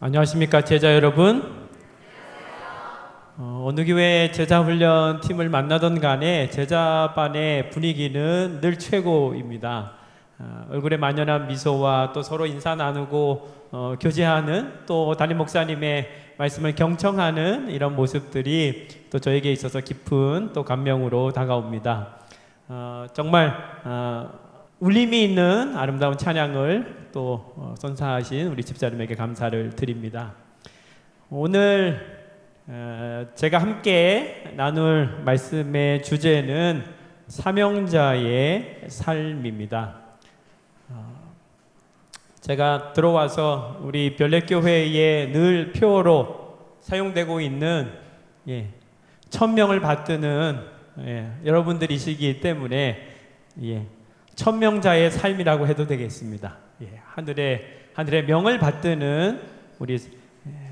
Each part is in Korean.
안녕하십니까 제자 여러분. 어느 교회 제자훈련 팀을 만나던 간에 제자반의 분위기는 늘 최고입니다. 얼굴에 만연한 미소와 또 서로 인사 나누고 교제하는, 또 담임 목사님의 말씀을 경청하는 이런 모습들이 또 저에게 있어서 깊은 또 감명으로 다가옵니다. 정말 울림이 있는 아름다운 찬양을 또 선사하신 우리 집사님에게 감사를 드립니다. 오늘 제가 함께 나눌 말씀의 주제는 사명자의 삶입니다. 제가 들어와서 우리 별내교회에 늘 표어로 사용되고 있는 1000명을 받드는 여러분들이시기 때문에 천명자의 삶이라고 해도 되겠습니다. 하늘의 명을 받드는 우리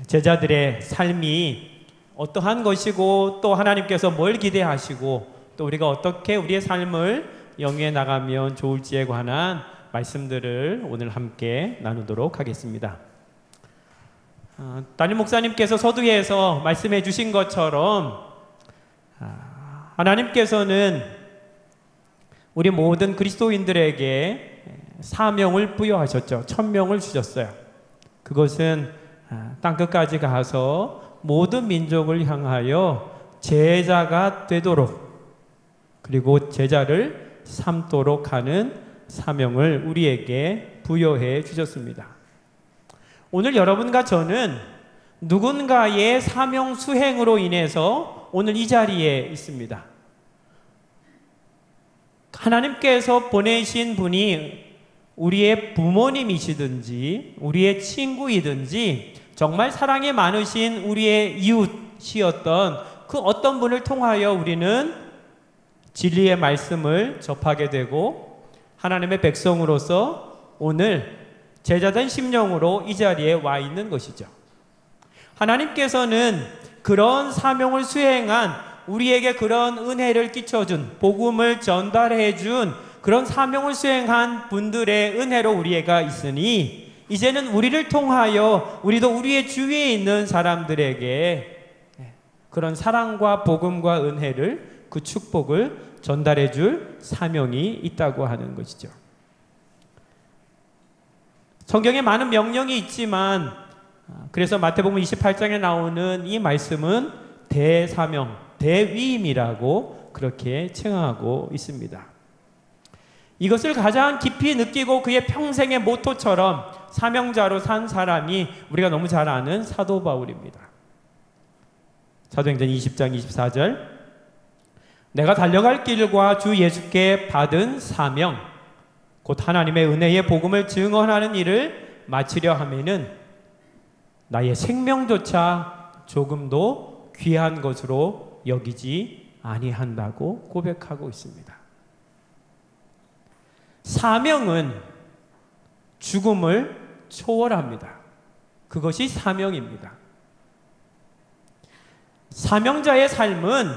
제자들의 삶이 어떠한 것이고, 또 하나님께서 뭘 기대하시고, 또 우리가 어떻게 우리의 삶을 영위해 나가면 좋을지에 관한 말씀들을 오늘 함께 나누도록 하겠습니다. 담임 목사님께서 서두에서 말씀해 주신 것처럼 하나님께서는 우리 모든 그리스도인들에게 사명을 부여하셨죠. 천명을 주셨어요. 그것은 땅끝까지 가서 모든 민족을 향하여 제자가 되도록, 그리고 제자를 삼도록 하는 사명을 우리에게 부여해 주셨습니다. 오늘 여러분과 저는 누군가의 사명 수행으로 인해서 오늘 이 자리에 있습니다. 하나님께서 보내신 분이 우리의 부모님이시든지 우리의 친구이든지 정말 사랑이 많으신 우리의 이웃이었던 그 어떤 분을 통하여 우리는 진리의 말씀을 접하게 되고 하나님의 백성으로서 오늘 제자된 심령으로 이 자리에 와 있는 것이죠. 하나님께서는 그런 사명을 수행한, 우리에게 그런 은혜를 끼쳐준, 복음을 전달해준 그런 사명을 수행한 분들의 은혜로 우리가 있으니, 이제는 우리를 통하여 우리도 우리의 주위에 있는 사람들에게 그런 사랑과 복음과 은혜를, 그 축복을 전달해 줄 사명이 있다고 하는 것이죠. 성경에 많은 명령이 있지만, 그래서 마태복음 28장에 나오는 이 말씀은 대사명, 대위임이라고 그렇게 칭하고 있습니다. 이것을 가장 깊이 느끼고 그의 평생의 모토처럼 사명자로 산 사람이 우리가 너무 잘 아는 사도 바울입니다. 사도행전 20장 24절, 내가 달려갈 길과 주 예수께 받은 사명, 곧 하나님의 은혜의 복음을 증언하는 일을 마치려 하면은 나의 생명조차 조금도 귀한 것으로 여기지 아니한다고 고백하고 있습니다. 사명은 죽음을 초월합니다. 그것이 사명입니다. 사명자의 삶은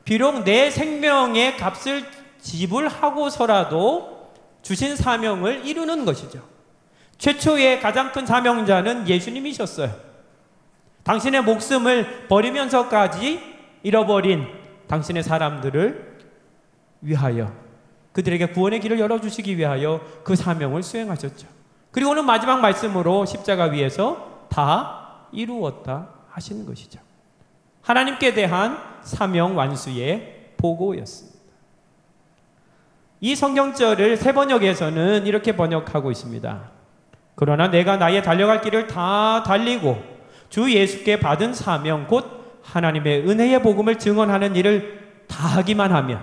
비록 내 생명의 값을 지불하고서라도 주신 사명을 이루는 것이죠. 최초의 가장 큰 사명자는 예수님이셨어요. 당신의 목숨을 버리면서까지 잃어버린 당신의 사람들을 위하여, 그들에게 구원의 길을 열어주시기 위하여 그 사명을 수행하셨죠. 그리고 오늘 마지막 말씀으로 십자가 위에서 다 이루었다 하시는 것이죠. 하나님께 대한 사명 완수의 보고였습니다. 이 성경절을 새 번역에서는 이렇게 번역하고 있습니다. 그러나 내가 나의 달려갈 길을 다 달리고 주 예수께 받은 사명, 곧 하나님의 은혜의 복음을 증언하는 일을 다 하기만 하면,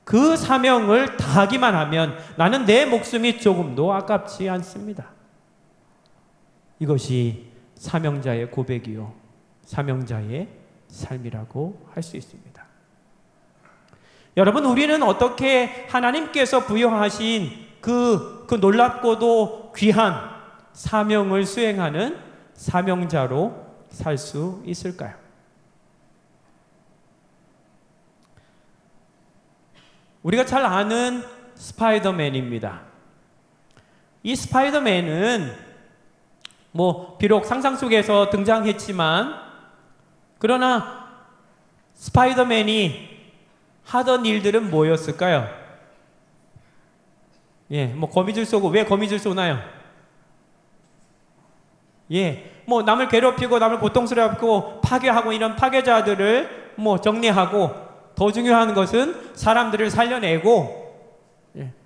그 사명을 다 하기만 하면 나는 내 목숨이 조금도 아깝지 않습니다. 이것이 사명자의 고백이요, 사명자의 삶이라고 할 수 있습니다. 여러분, 우리는 어떻게 하나님께서 부여하신 그 놀랍고도 귀한 사명을 수행하는 사명자로 살 수 있을까요? 우리가 잘 아는 스파이더맨입니다. 이 스파이더맨은 비록 상상 속에서 등장했지만, 그러나 스파이더맨이 하던 일들은 뭐였을까요? 거미줄 쏘고, 왜 거미줄 쏘나요? 남을 괴롭히고, 남을 고통스럽고, 파괴하고, 이런 파괴자들을 정리하고, 더 중요한 것은 사람들을 살려내고,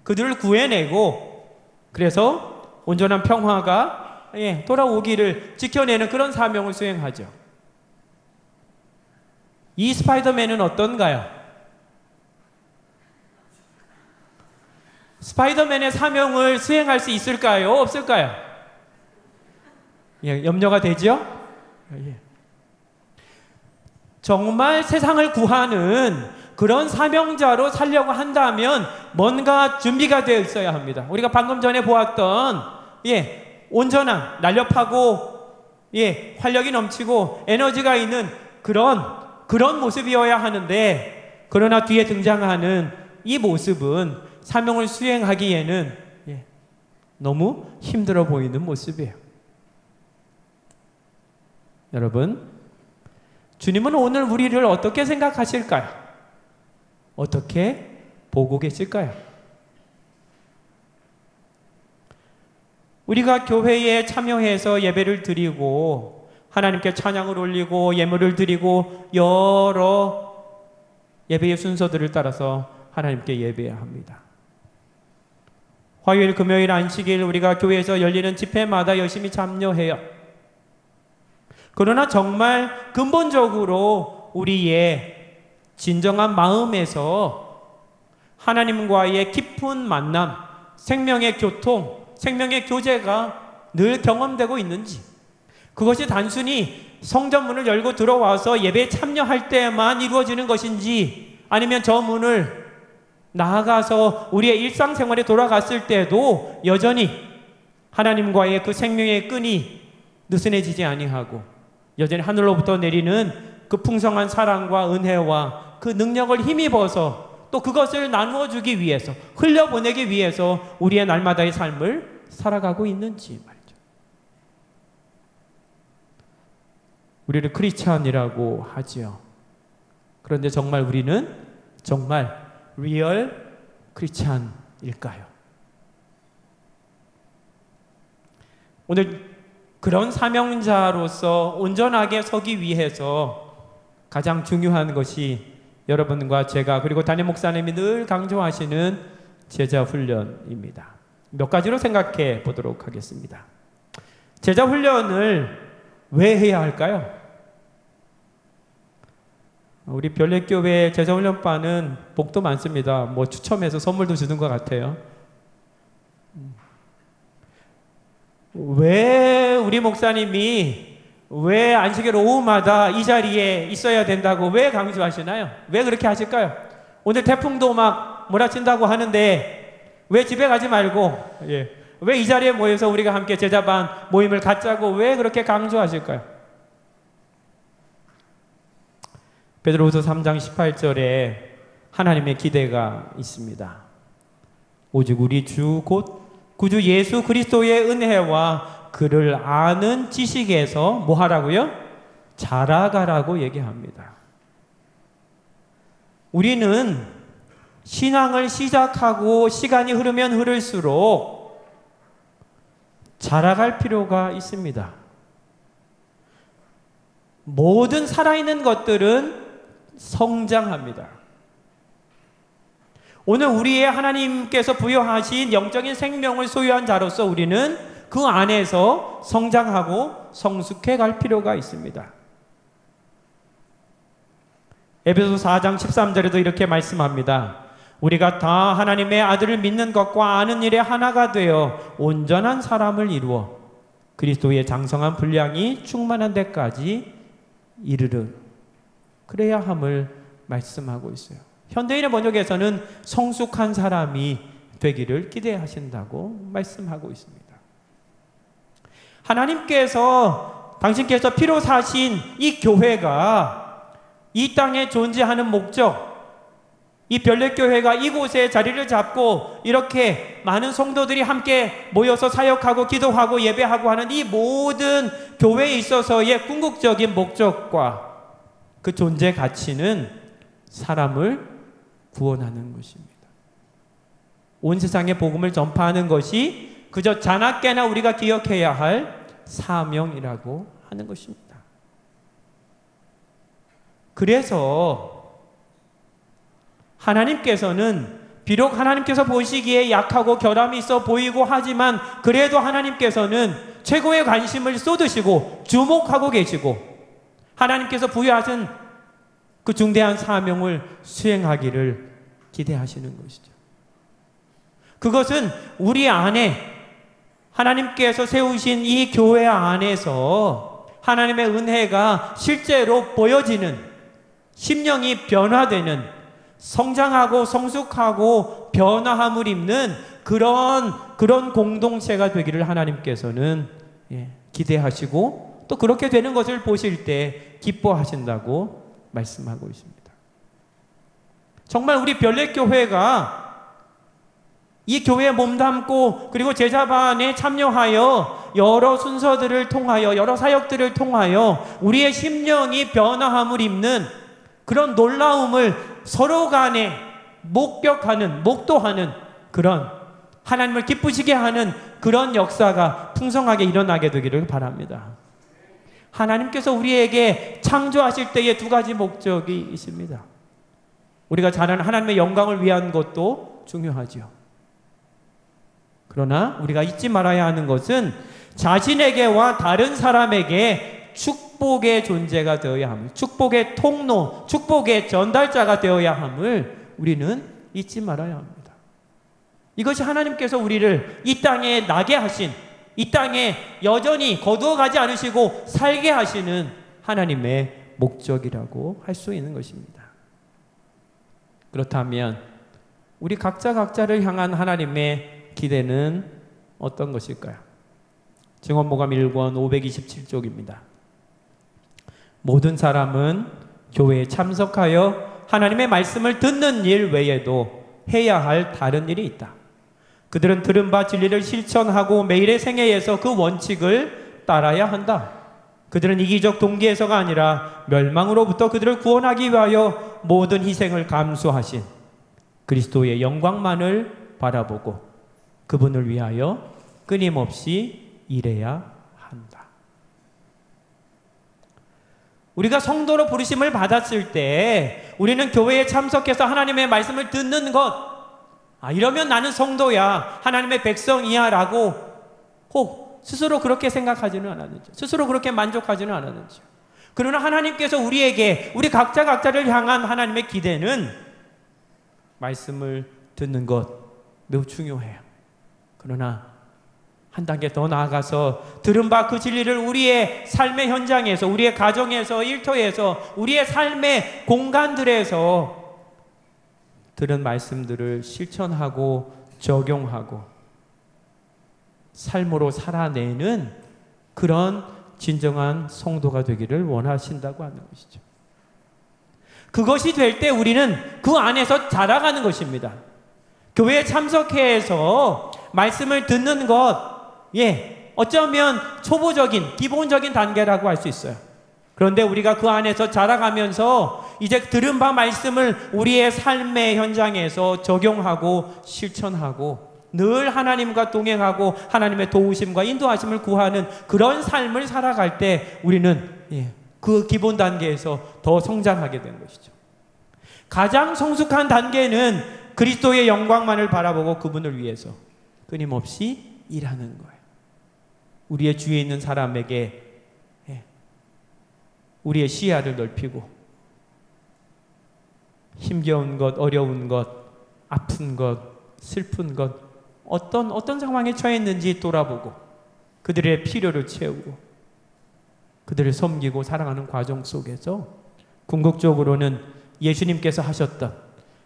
그들을 구해내고, 그래서 온전한 평화가 돌아오기를 지켜내는 그런 사명을 수행하죠. 이 스파이더맨은 어떤가요? 스파이더맨의 사명을 수행할 수 있을까요? 없을까요? 염려가 되죠? 정말 세상을 구하는 그런 사명자로 살려고 한다면 뭔가 준비가 되어 있어야 합니다. 우리가 방금 전에 보았던 온전한, 날렵하고 활력이 넘치고 에너지가 있는 그런 모습이어야 하는데, 그러나 뒤에 등장하는 이 모습은 사명을 수행하기에는 너무 힘들어 보이는 모습이에요. 여러분, 주님은 오늘 우리를 어떻게 생각하실까요? 어떻게 보고 계실까요? 우리가 교회에 참여해서 예배를 드리고 하나님께 찬양을 올리고 예물을 드리고 여러 예배의 순서들을 따라서 하나님께 예배해야 합니다. 화요일, 금요일, 안식일 우리가 교회에서 열리는 집회마다 열심히 참여해요. 그러나 정말 근본적으로 우리의 진정한 마음에서 하나님과의 깊은 만남, 생명의 교통, 생명의 교제가 늘 경험되고 있는지, 그것이 단순히 성전문을 열고 들어와서 예배에 참여할 때만 이루어지는 것인지, 아니면 저 문을 나아가서 우리의 일상생활에 돌아갔을 때도 여전히 하나님과의 그 생명의 끈이 느슨해지지 아니하고 여전히 하늘로부터 내리는 그 풍성한 사랑과 은혜와 그 능력을 힘입어서 또 그것을 나누어 주기 위해서, 흘려보내기 위해서 우리의 날마다의 삶을 살아가고 있는지 말이죠. 우리를 크리스찬이라고 하지요. 그런데 정말 우리는 정말 리얼 크리스찬일까요? 오늘 그런 사명자로서 온전하게 서기 위해서 가장 중요한 것이 여러분과 제가, 그리고 담임 목사님이 늘 강조하시는 제자 훈련입니다. 몇 가지로 생각해 보도록 하겠습니다. 제자 훈련을 왜 해야 할까요? 우리 별내교회 제자훈련반은 복도 많습니다. 추첨해서 선물도 주는 것 같아요. 왜 우리 목사님이 왜 안식일 오후마다 이 자리에 있어야 된다고 왜 강조하시나요? 왜 그렇게 하실까요? 오늘 태풍도 막 몰아친다고 하는데 왜 집에 가지 말고 왜 이 자리에 모여서 우리가 함께 제자반 모임을 갖자고 왜 그렇게 강조하실까요? 베드로후서 3장 18절에 하나님의 기대가 있습니다. 오직 우리 주 곧 구주 예수 그리스도의 은혜와 그를 아는 지식에서 뭐 하라고요? 자라가라고 얘기합니다. 우리는 신앙을 시작하고 시간이 흐르면 흐를수록 자라갈 필요가 있습니다. 모든 살아있는 것들은 성장합니다. 오늘 우리의 하나님께서 부여하신 영적인 생명을 소유한 자로서 우리는 그 안에서 성장하고 성숙해 갈 필요가 있습니다. 에베소서 4장 13절에도 이렇게 말씀합니다. 우리가 다 하나님의 아들을 믿는 것과 아는 일에 하나가 되어 온전한 사람을 이루어 그리스도의 장성한 분량이 충만한 데까지 이르르 그래야 함을 말씀하고 있어요. 현대인의 번역에서는 성숙한 사람이 되기를 기대하신다고 말씀하고 있습니다. 하나님께서 당신께서 피로 사신 이 교회가 이 땅에 존재하는 목적, 이 별내교회가 이곳에 자리를 잡고 이렇게 많은 성도들이 함께 모여서 사역하고 기도하고 예배하고 하는 이 모든 교회에 있어서의 궁극적인 목적과 그 존재 가치는 사람을 구원하는 것입니다. 온 세상에 복음을 전파하는 것이 그저 자나깨나 우리가 기억해야 할 사명이라고 하는 것입니다. 그래서 하나님께서는 비록 하나님께서 보시기에 약하고 결함이 있어 보이고 하지만 그래도 하나님께서는 최고의 관심을 쏟으시고 주목하고 계시고 하나님께서 부여하신 그 중대한 사명을 수행하기를 기대하시는 것이죠. 그것은 우리 안에 하나님께서 세우신 이 교회 안에서 하나님의 은혜가 실제로 보여지는, 심령이 변화되는, 성장하고 성숙하고 변화함을 입는 그런 공동체가 되기를 하나님께서는 기대하시고 또 그렇게 되는 것을 보실 때 기뻐하신다고 말씀하고 있습니다. 정말 우리 별내교회가 이 교회에 몸담고 그리고 제자반에 참여하여 여러 순서들을 통하여 여러 사역들을 통하여 우리의 심령이 변화함을 입는 그런 놀라움을 서로 간에 목도하는 그런 하나님을 기쁘시게 하는 그런 역사가 풍성하게 일어나게 되기를 바랍니다. 하나님께서 우리에게 창조하실 때에 두 가지 목적이 있습니다. 우리가 잘 아는 하나님의 영광을 위한 것도 중요하죠. 그러나 우리가 잊지 말아야 하는 것은 자신에게와 다른 사람에게 축복의 존재가 되어야 함을, 축복의 통로, 축복의 전달자가 되어야 함을 우리는 잊지 말아야 합니다. 이것이 하나님께서 우리를 이 땅에 나게 하신, 이 땅에 여전히 거두어가지 않으시고 살게 하시는 하나님의 목적이라고 할 수 있는 것입니다. 그렇다면 우리 각자를 향한 하나님의 기대는 어떤 것일까요? 증언모감 1권 527쪽입니다. 모든 사람은 교회에 참석하여 하나님의 말씀을 듣는 일 외에도 해야 할 다른 일이 있다. 그들은 들은 바 진리를 실천하고 매일의 생애에서 그 원칙을 따라야 한다. 그들은 이기적 동기에서가 아니라 멸망으로부터 그들을 구원하기 위하여 모든 희생을 감수하신 그리스도의 영광만을 바라보고 그분을 위하여 끊임없이 일해야 한다. 우리가 성도로 부르심을 받았을 때 우리는 교회에 참석해서 하나님의 말씀을 듣는 것, 이러면 나는 성도야, 하나님의 백성이야 라고 혹 스스로 그렇게 생각하지는 않았는지, 스스로 그렇게 만족하지는 않았는지. 그러나 하나님께서 우리에게, 우리 각자를 향한 하나님의 기대는 말씀을 듣는 것 매우 중요해요. 그러나 한 단계 더 나아가서 들은 바 그 진리를 우리의 삶의 현장에서, 우리의 가정에서, 일터에서, 우리의 삶의 공간들에서 들은 말씀들을 실천하고 적용하고 삶으로 살아내는 그런 진정한 성도가 되기를 원하신다고 하는 것이죠. 그것이 될 때 우리는 그 안에서 자라가는 것입니다. 교회에 참석해서 말씀을 듣는 것, 어쩌면 초보적인, 기본적인 단계라고 할 수 있어요. 그런데 우리가 그 안에서 자라가면서 이제 들은 바 말씀을 우리의 삶의 현장에서 적용하고 실천하고 늘 하나님과 동행하고 하나님의 도우심과 인도하심을 구하는 그런 삶을 살아갈 때 우리는 그 기본 단계에서 더 성장하게 된 것이죠. 가장 성숙한 단계는 그리스도의 영광만을 바라보고 그분을 위해서 끊임없이 일하는 거예요. 우리의 주위에 있는 사람에게 우리의 시야를 넓히고 힘겨운 것, 어려운 것, 아픈 것, 슬픈 것, 어떤 상황에 처했는지 돌아보고 그들의 필요를 채우고 그들을 섬기고 사랑하는 과정 속에서 궁극적으로는 예수님께서 하셨던,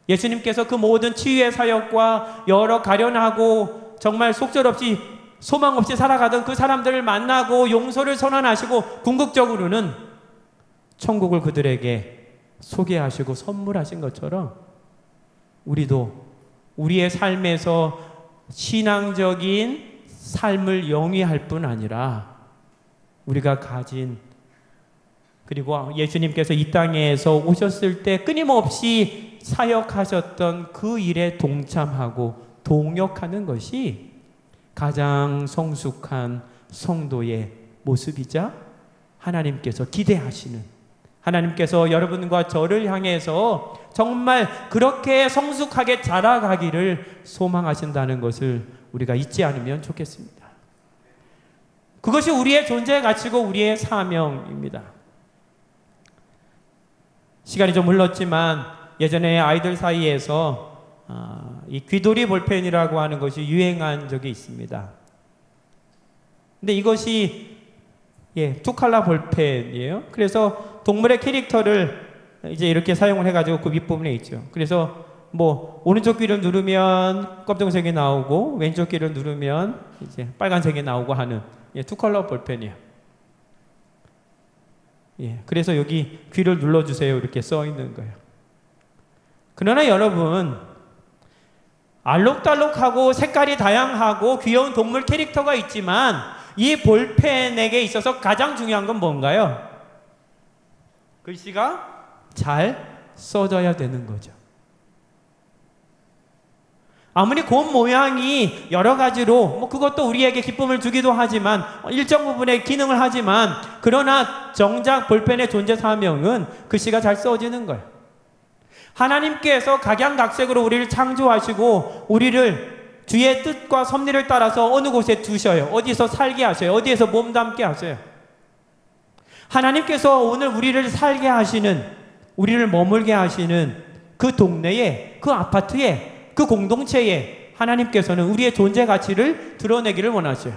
예수님께서 그 모든 치유의 사역과 여러 가련하고 정말 속절없이 소망 없이 살아가던 그 사람들을 만나고 용서를 선언하시고 궁극적으로는 천국을 그들에게 소개하시고 선물하신 것처럼 우리도 우리의 삶에서 신앙적인 삶을 영위할 뿐 아니라 우리가 가진, 그리고 예수님께서 이 땅에서 오셨을 때 끊임없이 사역하셨던 그 일에 동참하고 동역하는 것이 가장 성숙한 성도의 모습이자 하나님께서 기대하시는, 하나님께서 여러분과 저를 향해서 정말 그렇게 성숙하게 자라가기를 소망하신다는 것을 우리가 잊지 않으면 좋겠습니다. 그것이 우리의 존재 가치고 우리의 사명입니다. 시간이 좀 흘렀지만 예전에 아이들 사이에서 이 귀돌이 볼펜이라고 하는 것이 유행한 적이 있습니다. 근데 이것이 투칼라 볼펜이에요. 그래서 동물의 캐릭터를 이제 이렇게 사용을 해가지고 그 윗부분에 있죠. 그래서 뭐 오른쪽 귀를 누르면 검정색이 나오고 왼쪽 귀를 누르면 이제 빨간색이 나오고 하는 투컬러 볼펜이에요. 그래서 여기 귀를 눌러주세요 이렇게 써 있는 거예요. 그러나 여러분, 알록달록하고 색깔이 다양하고 귀여운 동물 캐릭터가 있지만 이 볼펜에게 있어서 가장 중요한 건 뭔가요? 글씨가 잘 써져야 되는 거죠. 아무리 곰 모양이 여러 가지로 그것도 우리에게 기쁨을 주기도 하지만 일정 부분의 기능을 하지만, 그러나 정작 볼펜의 존재 사명은 글씨가 잘 써지는 거예요. 하나님께서 각양각색으로 우리를 창조하시고 우리를 주의 뜻과 섭리를 따라서 어느 곳에 두셔요. 어디서 살게 하셔요. 어디에서 몸담게 하셔요. 하나님께서 오늘 우리를 살게 하시는, 우리를 머물게 하시는 그 동네에, 그 아파트에, 그 공동체에 하나님께서는 우리의 존재 가치를 드러내기를 원하셔요.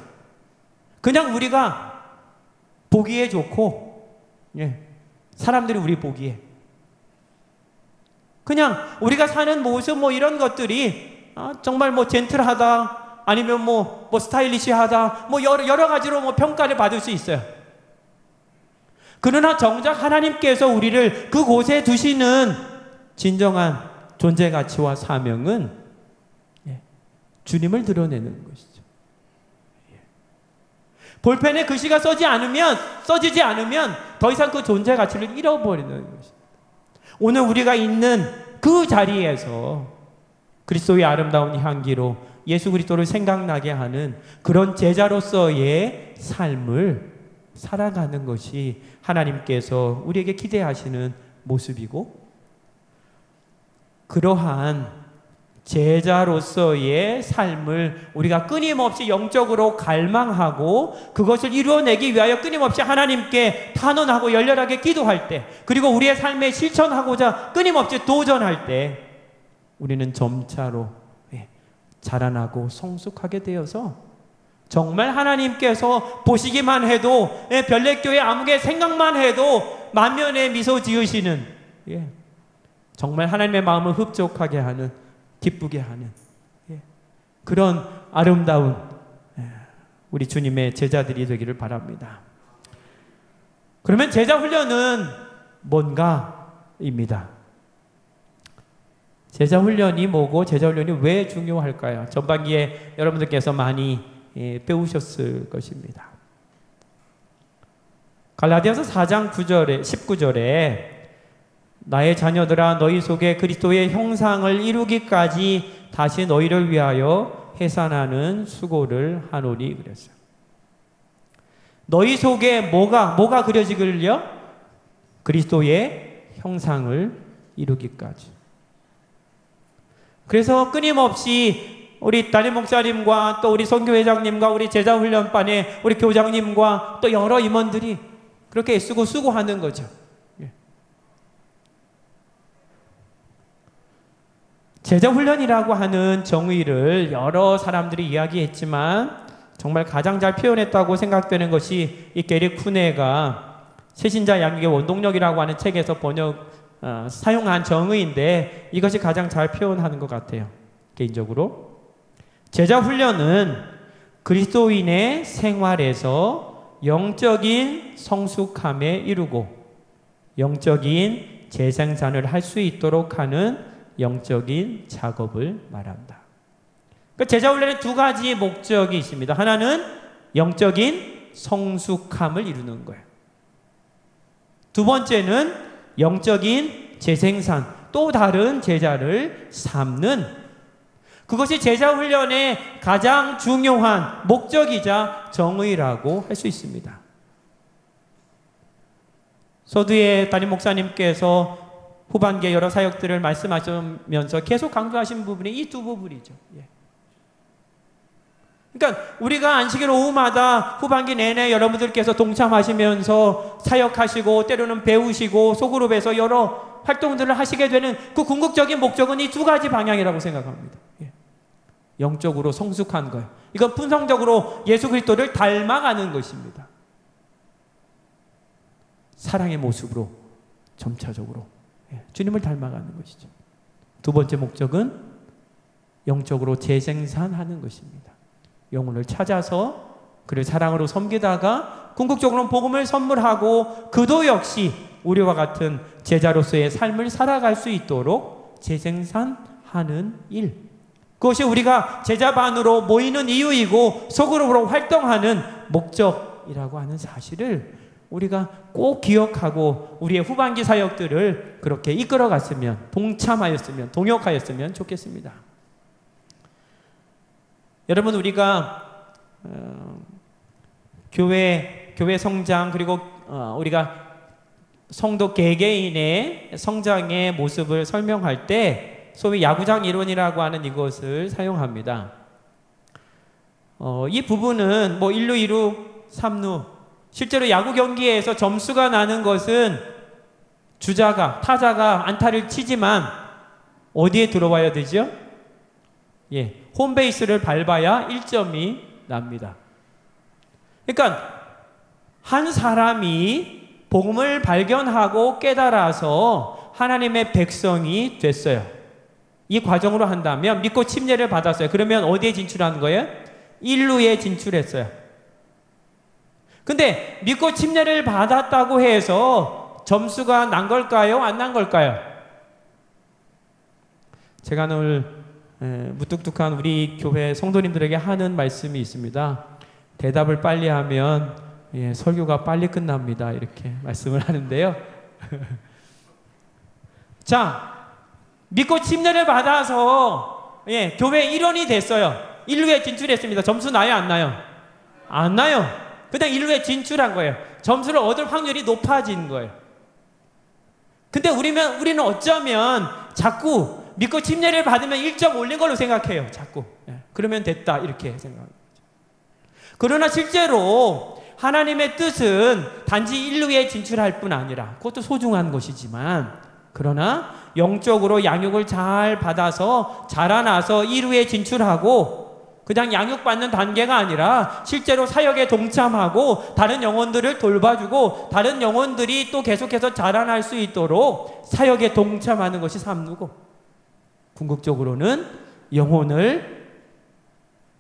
그냥 우리가 보기에 좋고, 사람들이 우리 보기에 그냥 우리가 사는 모습 이런 것들이 정말 젠틀하다, 아니면 스타일리시하다, 여러 가지로 평가를 받을 수 있어요. 그러나 정작 하나님께서 우리를 그곳에 두시는 진정한 존재 가치와 사명은 주님을 드러내는 것이죠. 볼펜에 글씨가 써지지 않으면 더 이상 그 존재 가치를 잃어버리는 것입니다. 오늘 우리가 있는 그 자리에서 그리스도의 아름다운 향기로 예수 그리스도를 생각나게 하는 그런 제자로서의 삶을 살아가는 것이 하나님께서 우리에게 기대하시는 모습이고, 그러한 제자로서의 삶을 우리가 끊임없이 영적으로 갈망하고 그것을 이루어내기 위하여 끊임없이 하나님께 탄원하고 열렬하게 기도할 때, 그리고 우리의 삶에 실천하고자 끊임없이 도전할 때 우리는 점차로 자라나고 성숙하게 되어서 정말 하나님께서 보시기만 해도, 별내교회 아무개 생각만 해도 만면에 미소 지으시는, 정말 하나님의 마음을 흡족하게 하는, 기쁘게 하는 그런 아름다운 우리 주님의 제자들이 되기를 바랍니다. 그러면 제자 훈련은 뭔가입니다. 제자 훈련이 뭐고 제자 훈련이 왜 중요할까요? 전반기에 여러분들께서 많이 배우셨을 것입니다. 갈라디아서 4장 19절에 나의 자녀들아 너희 속에 그리스도의 형상을 이루기까지 다시 너희를 위하여 해산하는 수고를 하노니 그랬어요. 너희 속에 뭐가 그려지길요? 그리스도의 형상을 이루기까지. 그래서 끊임없이 우리 담임 목사님과 또 우리 선교회장님과 우리 제자훈련반의 우리 교장님과 또 여러 임원들이 그렇게 애쓰고 수고하는 거죠. 제자훈련이라고 하는 정의를 여러 사람들이 이야기했지만 정말 가장 잘 표현했다고 생각되는 것이 이 게리 쿠네가 새신자 양육의 원동력이라고 하는 책에서 사용한 정의인데, 이것이 가장 잘 표현하는 것 같아요. 개인적으로 제자훈련은 그리스도인의 생활에서 영적인 성숙함에 이르고 영적인 재생산을 할 수 있도록 하는 영적인 작업을 말한다. 그러니까 제자 훈련에 두 가지 목적이 있습니다. 하나는 영적인 성숙함을 이루는 거예요. 두 번째는 영적인 재생산, 또 다른 제자를 삼는, 그것이 제자 훈련의 가장 중요한 목적이자 정의라고 할 수 있습니다. 서두에 담임 목사님께서 후반기에 여러 사역들을 말씀하시면서 계속 강조하신 부분이 이 두 부분이죠. 그러니까 우리가 안식일 오후마다 후반기 내내 여러분들께서 동참하시면서 사역하시고 때로는 배우시고 소그룹에서 여러 활동들을 하시게 되는 그 궁극적인 목적은 이 두 가지 방향이라고 생각합니다. 영적으로 성숙한 거예요. 이건 분성적으로 예수 그리스도를 닮아가는 것입니다. 사랑의 모습으로 점차적으로 주님을 닮아가는 것이죠. 두 번째 목적은 영적으로 재생산하는 것입니다. 영혼을 찾아서 그를 사랑으로 섬기다가 궁극적으로는 복음을 선물하고 그도 역시 우리와 같은 제자로서의 삶을 살아갈 수 있도록 재생산하는 일, 그것이 우리가 제자반으로 모이는 이유이고 소그룹으로 활동하는 목적이라고 하는 사실을 우리가 꼭 기억하고 우리의 후반기 사역들을 그렇게 이끌어갔으면, 동참하였으면, 동역하였으면 좋겠습니다. 여러분, 우리가 교회 성장, 그리고 우리가 성도 개개인의 성장의 모습을 설명할 때 소위 야구장 이론이라고 하는 이것을 사용합니다. 이 부분은 뭐 1루, 2루, 3루, 실제로 야구 경기에서 점수가 나는 것은 타자가 안타를 치지만 어디에 들어와야 되죠? 홈베이스를 밟아야 1점이 납니다. 그러니까 한 사람이 복음을 발견하고 깨달아서 하나님의 백성이 됐어요. 이 과정으로 한다면 믿고 침례를 받았어요. 그러면 어디에 진출하는 거예요? 1루에 진출했어요. 근데 믿고 침례를 받았다고 해서 점수가 난 걸까요? 안 난 걸까요? 제가 오늘 무뚝뚝한 우리 교회 성도님들에게 하는 말씀이 있습니다. 대답을 빨리 하면 설교가 빨리 끝납니다. 이렇게 말씀을 하는데요. 자, 믿고 침례를 받아서 교회 일원이 됐어요. 1루에 진출했습니다. 점수 나요? 안 나요? 안 나요. 그냥 1루에 진출한 거예요. 점수를 얻을 확률이 높아진 거예요. 근데 우리는 어쩌면 자꾸 믿고 침례를 받으면 1점 올린 걸로 생각해요. 자꾸. 그러면 됐다 이렇게 생각합니다. 그러나 실제로 하나님의 뜻은 단지 1루에 진출할 뿐 아니라, 그것도 소중한 것이지만, 그러나 영적으로 양육을 잘 받아서 자라나서 2루에 진출하고 그냥 양육받는 단계가 아니라 실제로 사역에 동참하고 다른 영혼들을 돌봐주고 다른 영혼들이 또 계속해서 자라날 수 있도록 사역에 동참하는 것이 3루고, 궁극적으로는 영혼을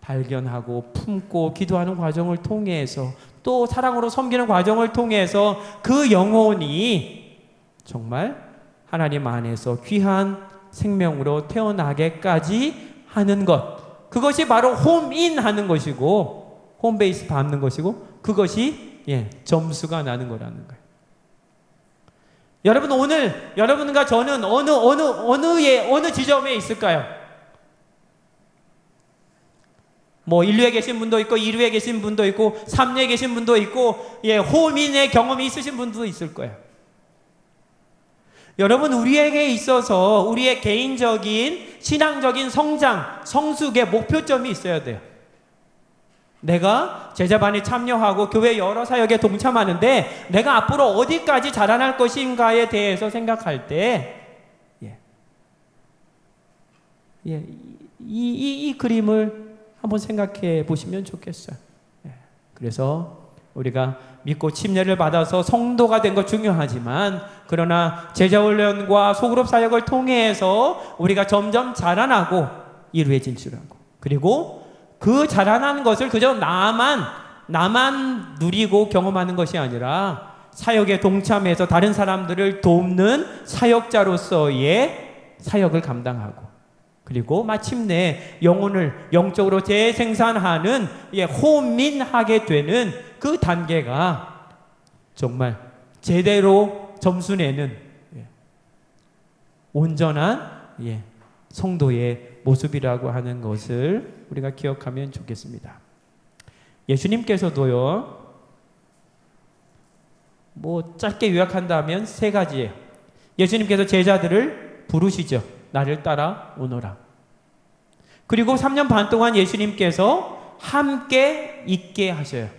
발견하고 품고 기도하는 과정을 통해서 또 사랑으로 섬기는 과정을 통해서 그 영혼이 정말 하나님 안에서 귀한 생명으로 태어나게까지 하는 것, 그것이 바로 홈인 하는 것이고 홈베이스 밟는 것이고 그것이 점수가 나는 거라는 거예요. 여러분, 오늘 여러분과 저는 어느 지점에 있을까요? 뭐 1루에 계신 분도 있고 2루에 계신 분도 있고 3루에 계신 분도 있고 홈인의 경험이 있으신 분도 있을 거예요. 여러분, 우리에게 있어서 우리의 개인적인 신앙적인 성장, 성숙의 목표점이 있어야 돼요. 내가 제자반에 참여하고 교회 여러 사역에 동참하는데 내가 앞으로 어디까지 자라날 것인가에 대해서 생각할 때 이 그림을 한번 생각해 보시면 좋겠어요. 그래서 우리가 믿고 침례를 받아서 성도가 된 것 중요하지만, 그러나 제자훈련과 소그룹 사역을 통해서 우리가 점점 자라나고 2루에 진출하고, 그리고 그 자라난 것을 그저 나만 누리고 경험하는 것이 아니라 사역에 동참해서 다른 사람들을 돕는 사역자로서의 사역을 감당하고, 그리고 마침내 영혼을 영적으로 재생산하는 호민하게 되는 그 단계가 정말 제대로 점수 내는 온전한 성도의 모습이라고 하는 것을 우리가 기억하면 좋겠습니다. 예수님께서도요, 짧게 요약한다면 세 가지예요. 예수님께서 제자들을 부르시죠. 나를 따라 오너라. 그리고 3년 반 동안 예수님께서 함께 있게 하셔요.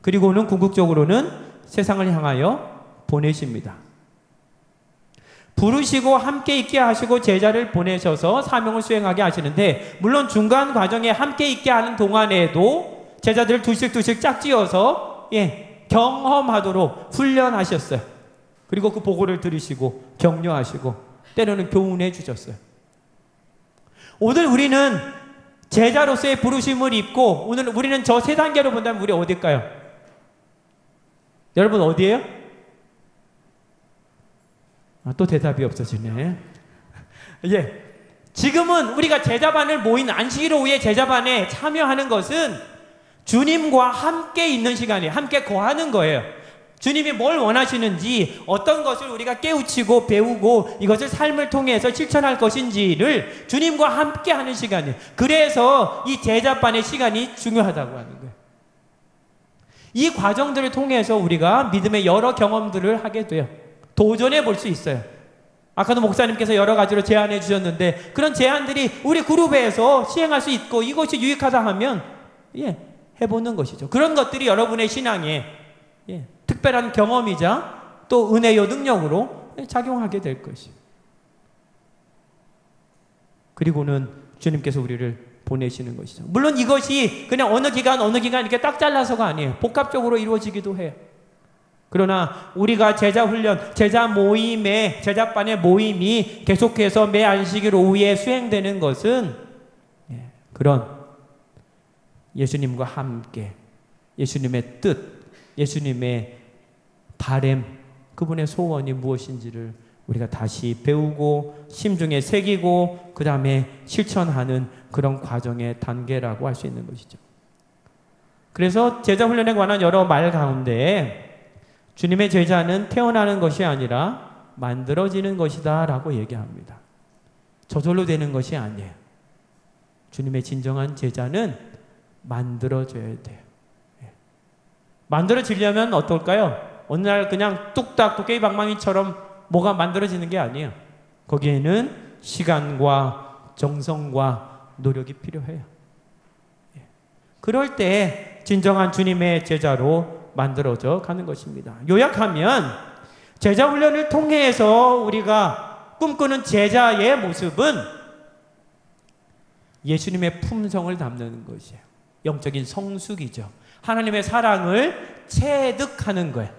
그리고는 궁극적으로는 세상을 향하여 보내십니다. 부르시고 함께 있게 하시고 제자를 보내셔서 사명을 수행하게 하시는데, 물론 중간 과정에 함께 있게 하는 동안에도 제자들을 둘씩 짝지어서 경험하도록 훈련하셨어요. 그리고 그 보고를 들으시고 격려하시고 때로는 교훈해 주셨어요. 오늘 우리는 제자로서의 부르심을 입고, 오늘 우리는 저 세 단계로 본다면 우리 어딜까요? 여러분 어디예요? 또 대답이 없어지네. 지금은 우리가 제자반을 모인 안식일 오후에 제자반에 참여하는 것은 주님과 함께 있는 시간이에요. 함께 거하는 거예요. 주님이 뭘 원하시는지, 어떤 것을 우리가 깨우치고 배우고 이것을 삶을 통해서 실천할 것인지를 주님과 함께 하는 시간이에요. 그래서 이 제자반의 시간이 중요하다고 하는 거예요. 이 과정들을 통해서 우리가 믿음의 여러 경험들을 하게 돼요. 도전해 볼 수 있어요. 아까도 목사님께서 여러 가지로 제안해 주셨는데, 그런 제안들이 우리 그룹에서 시행할 수 있고 이것이 유익하다 하면 해보는 것이죠. 그런 것들이 여러분의 신앙에 특별한 경험이자 또 은혜요 능력으로 작용하게 될 것이에요. 그리고는 주님께서 우리를 보내시는 것이죠. 물론 이것이 그냥 어느 기간 이렇게 딱 잘라서가 아니에요. 복합적으로 이루어지기도 해요. 그러나 우리가 제자 훈련, 제자 모임에, 제자반의 모임이 계속해서 매 안식일 오후에 수행되는 것은 그런 예수님과 함께 예수님의 뜻, 예수님의 바램, 그분의 소원이 무엇인지를 우리가 다시 배우고 심중에 새기고 그 다음에 실천하는 그런 과정의 단계라고 할 수 있는 것이죠. 그래서 제자 훈련에 관한 여러 말 가운데 주님의 제자는 태어나는 것이 아니라 만들어지는 것이다 라고 얘기합니다. 저절로 되는 것이 아니에요. 주님의 진정한 제자는 만들어져야 돼요. 만들어지려면 어떨까요? 어느 날 그냥 뚝딱 도깨비방망이처럼 뭐가 만들어지는 게 아니에요. 거기에는 시간과 정성과 노력이 필요해요. 그럴 때 진정한 주님의 제자로 만들어져 가는 것입니다. 요약하면 제자 훈련을 통해서 우리가 꿈꾸는 제자의 모습은 예수님의 품성을 담는 것이에요. 영적인 성숙이죠. 하나님의 사랑을 체득하는 거예요.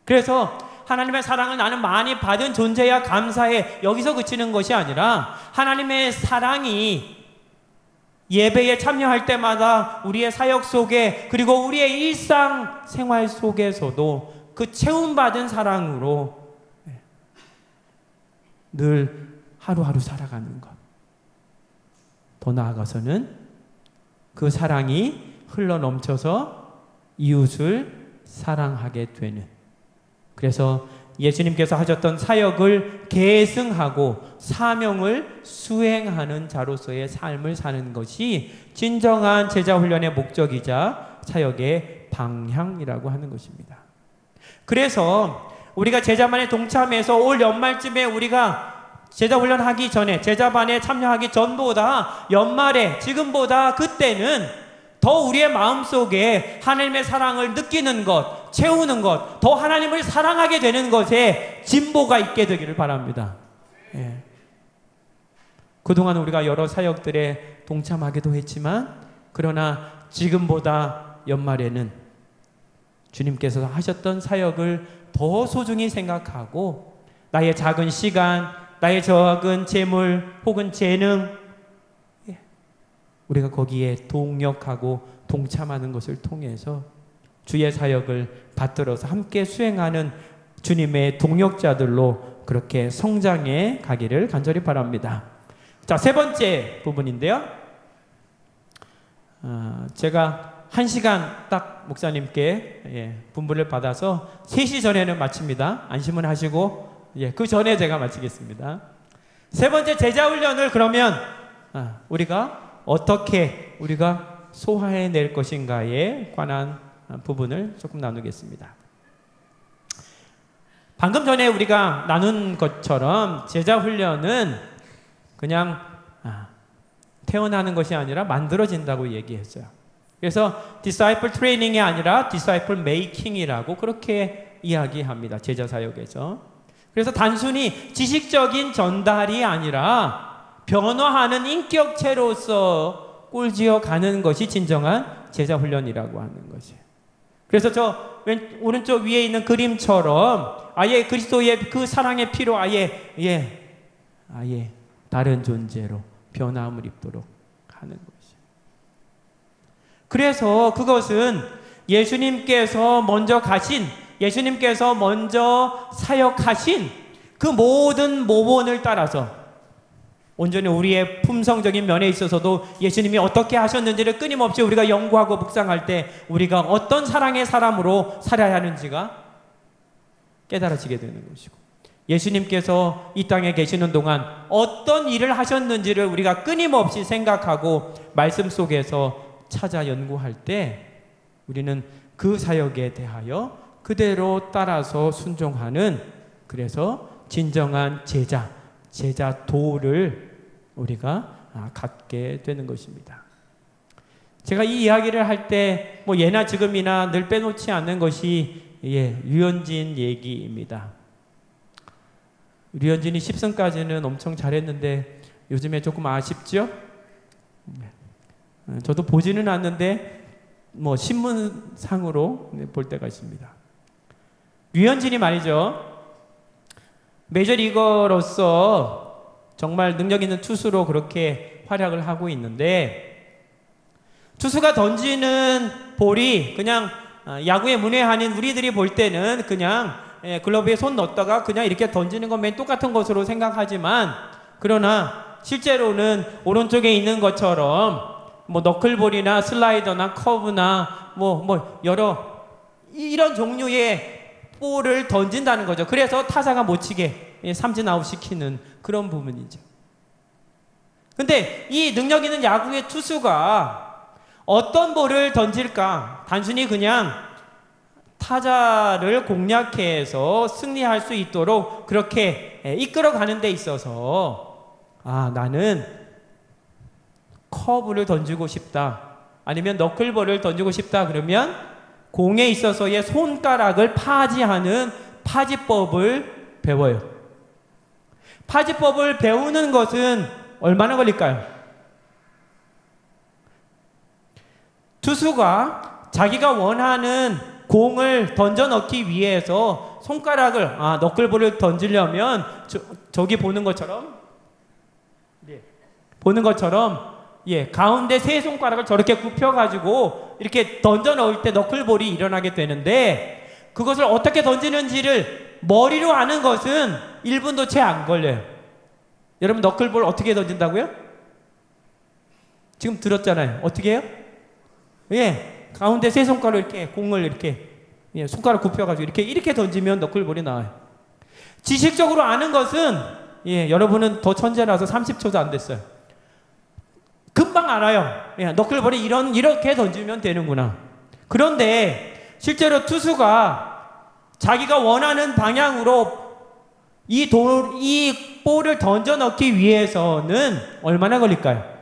그래서 하나님의 사랑을 나는 많이 받은 존재야 감사해, 여기서 그치는 것이 아니라 하나님의 사랑이 예배에 참여할 때마다 우리의 사역 속에, 그리고 우리의 일상 생활 속에서도 그 채움받은 사랑으로 늘 하루하루 살아가는 것. 더 나아가서는 그 사랑이 흘러넘쳐서 이웃을 사랑하게 되는, 그래서 예수님께서 하셨던 사역을 계승하고 사명을 수행하는 자로서의 삶을 사는 것이 진정한 제자 훈련의 목적이자 사역의 방향이라고 하는 것입니다. 그래서 우리가 제자반에 동참해서 올 연말쯤에 우리가 제자 훈련하기 전에, 제자반에 참여하기 전보다 연말에, 지금보다 그때는 더 우리의 마음속에 하나님의 사랑을 느끼는 것, 채우는 것, 더 하나님을 사랑하게 되는 것에 진보가 있게 되기를 바랍니다. 그동안 우리가 여러 사역들에 동참하기도 했지만, 그러나 지금보다 연말에는 주님께서 하셨던 사역을 더 소중히 생각하고 나의 작은 시간, 나의 적은 재물 혹은 재능, 우리가 거기에 동역하고 동참하는 것을 통해서 주의 사역을 받들어서 함께 수행하는 주님의 동역자들로 그렇게 성장해 가기를 간절히 바랍니다. 자, 세 번째 부분인데요. 제가 1시간 딱 목사님께 분부를 받아서 3시 전에는 마칩니다. 안심은 하시고 그 전에 제가 마치겠습니다. 세 번째 제자훈련을 그러면 우리가 어떻게 우리가 소화해낼 것인가에 관한 부분을 조금 나누겠습니다. 방금 전에 우리가 나눈 것처럼 제자훈련은 그냥 태어나는 것이 아니라 만들어진다고 얘기했어요. 그래서 disciple training이 아니라 disciple making이라고 그렇게 이야기합니다. 제자사역에서. 그래서 단순히 지식적인 전달이 아니라 변화하는 인격체로서 꼴지어 가는 것이 진정한 제자훈련이라고 하는 것이에요. 그래서 저 오른쪽 위에 있는 그림처럼 아예 그리스도의 그 사랑의 피로 아예 다른 존재로 변화함을 입도록 하는 것이에요. 그래서 그것은 예수님께서 먼저 가신, 예수님께서 먼저 사역하신 그 모든 모본을 따라서 온전히 우리의 품성적인 면에 있어서도 예수님이 어떻게 하셨는지를 끊임없이 우리가 연구하고 묵상할 때 우리가 어떤 사랑의 사람으로 살아야 하는지가 깨달아지게 되는 것이고, 예수님께서 이 땅에 계시는 동안 어떤 일을 하셨는지를 우리가 끊임없이 생각하고 말씀 속에서 찾아 연구할 때 우리는 그 사역에 대하여 그대로 따라서 순종하는, 그래서 진정한 제자 도를 우리가 갖게 되는 것입니다. 제가 이 이야기를 할 때 뭐 예나 지금이나 늘 빼놓지 않는 것이 류현진 얘기입니다. 류현진이 10승까지는 엄청 잘했는데 요즘에 조금 아쉽죠? 저도 보지는 않는데 뭐 신문상으로 볼 때가 있습니다. 류현진이 말이죠, 메이저리거로서 정말 능력 있는 투수로 그렇게 활약을 하고 있는데, 투수가 던지는 볼이 그냥 야구의 문외한인 우리들이 볼 때는 그냥 글러브에 손 넣었다가 그냥 이렇게 던지는 건 맨 똑같은 것으로 생각하지만, 그러나 실제로는 오른쪽에 있는 것처럼 뭐 너클볼이나 슬라이더나 커브나 뭐 여러 이런 종류의 볼을 던진다는 거죠. 그래서 타자가 못 치게 삼진 아웃 시키는 그런 부분이죠. 근데 이 능력 있는 야구의 투수가 어떤 볼을 던질까? 단순히 그냥 타자를 공략해서 승리할 수 있도록 그렇게 이끌어가는 데 있어서 나는 커브를 던지고 싶다, 아니면 너클볼을 던지고 싶다 그러면 공에 있어서의 손가락을 파지하는 파지법을 배워요. 파지법을 배우는 것은 얼마나 걸릴까요? 투수가 자기가 원하는 공을 던져 넣기 위해서 손가락을 너클볼을 던지려면 저기 보는 것처럼 가운데 세 손가락을 저렇게 굽혀가지고 이렇게 던져 넣을 때 너클볼이 일어나게 되는데, 그것을 어떻게 던지는지를 머리로 아는 것은 1분도 채 안 걸려요. 여러분 너클볼 어떻게 던진다고요? 지금 들었잖아요. 어떻게 해요? 가운데 세 손가락으로 이렇게 공을 이렇게 손가락 굽혀가지고 이렇게 던지면 너클볼이 나와요. 지식적으로 아는 것은 여러분은 더 천재라서 30초도 안 됐어요. 금방 알아요. 너클볼이 이렇게 던지면 되는구나. 그런데 실제로 투수가 자기가 원하는 방향으로 이 볼을 던져 넣기 위해서는 얼마나 걸릴까요?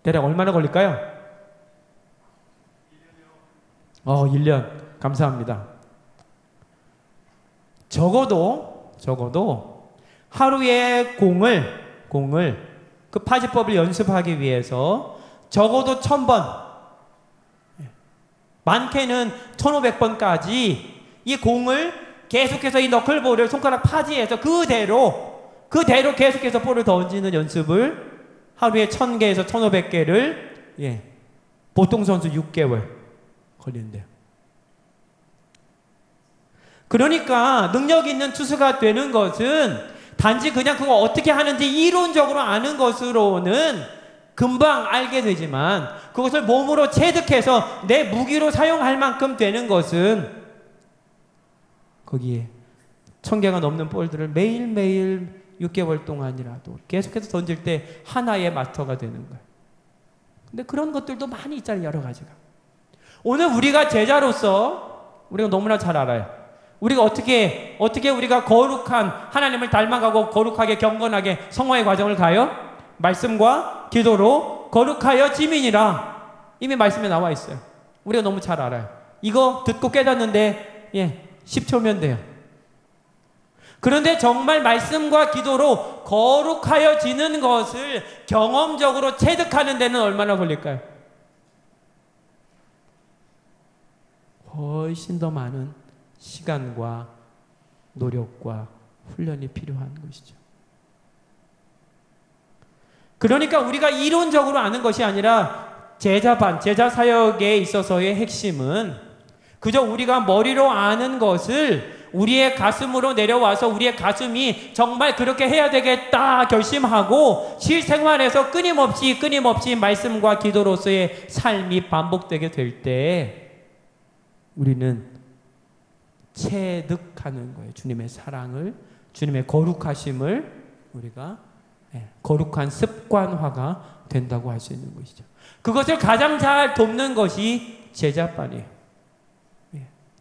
대략 얼마나 걸릴까요? 1년. 감사합니다. 적어도 하루에 공을 그 파지법을 연습하기 위해서 적어도 1000번, 많게는 1500번까지 이 공을 계속해서 이 너클볼을 손가락 파지해서 그대로 계속해서 볼을 던지는 연습을 하루에 1000개에서 1500개를 보통 선수 6개월 걸리는데요. 그러니까 능력 있는 투수가 되는 것은 단지 그냥 그거 어떻게 하는지 이론적으로 아는 것으로는 금방 알게 되지만, 그것을 몸으로 체득해서 내 무기로 사용할 만큼 되는 것은 거기에 1000개가 넘는 볼들을 매일매일 6개월 동안이라도 계속해서 던질 때 하나의 마스터가 되는 거예요. 근데 그런 것들도 많이 있잖아요. 여러 가지가. 오늘 우리가 제자로서 우리가 너무나 잘 알아요. 우리가 어떻게 우리가 거룩한 하나님을 닮아가고 거룩하게 경건하게 성화의 과정을 가요? 말씀과 기도로 거룩하여 지민이라. 이미 말씀에 나와 있어요. 우리가 너무 잘 알아요. 이거 듣고 깨닫는데 10초면 돼요. 그런데 정말 말씀과 기도로 거룩하여지는 것을 경험적으로 체득하는 데는 얼마나 걸릴까요? 훨씬 더 많은 시간과 노력과 훈련이 필요한 것이죠. 그러니까 우리가 이론적으로 아는 것이 아니라 제자반, 제자 사역에 있어서의 핵심은 그저 우리가 머리로 아는 것을 우리의 가슴으로 내려와서 우리의 가슴이 정말 그렇게 해야 되겠다 결심하고 실생활에서 끊임없이 말씀과 기도로서의 삶이 반복되게 될 때 우리는 체득하는 거예요. 주님의 사랑을, 주님의 거룩하심을 우리가 거룩한 습관화가 된다고 할 수 있는 것이죠. 그것을 가장 잘 돕는 것이 제자반이에요.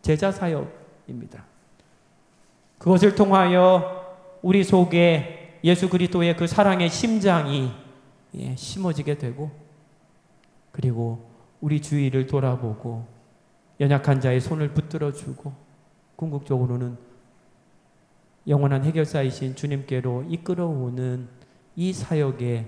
제자 사역입니다. 그것을 통하여 우리 속에 예수 그리스도의 그 사랑의 심장이 심어지게 되고, 그리고 우리 주위를 돌아보고 연약한 자의 손을 붙들어주고, 궁극적으로는 영원한 해결사이신 주님께로 이끌어오는 이 사역에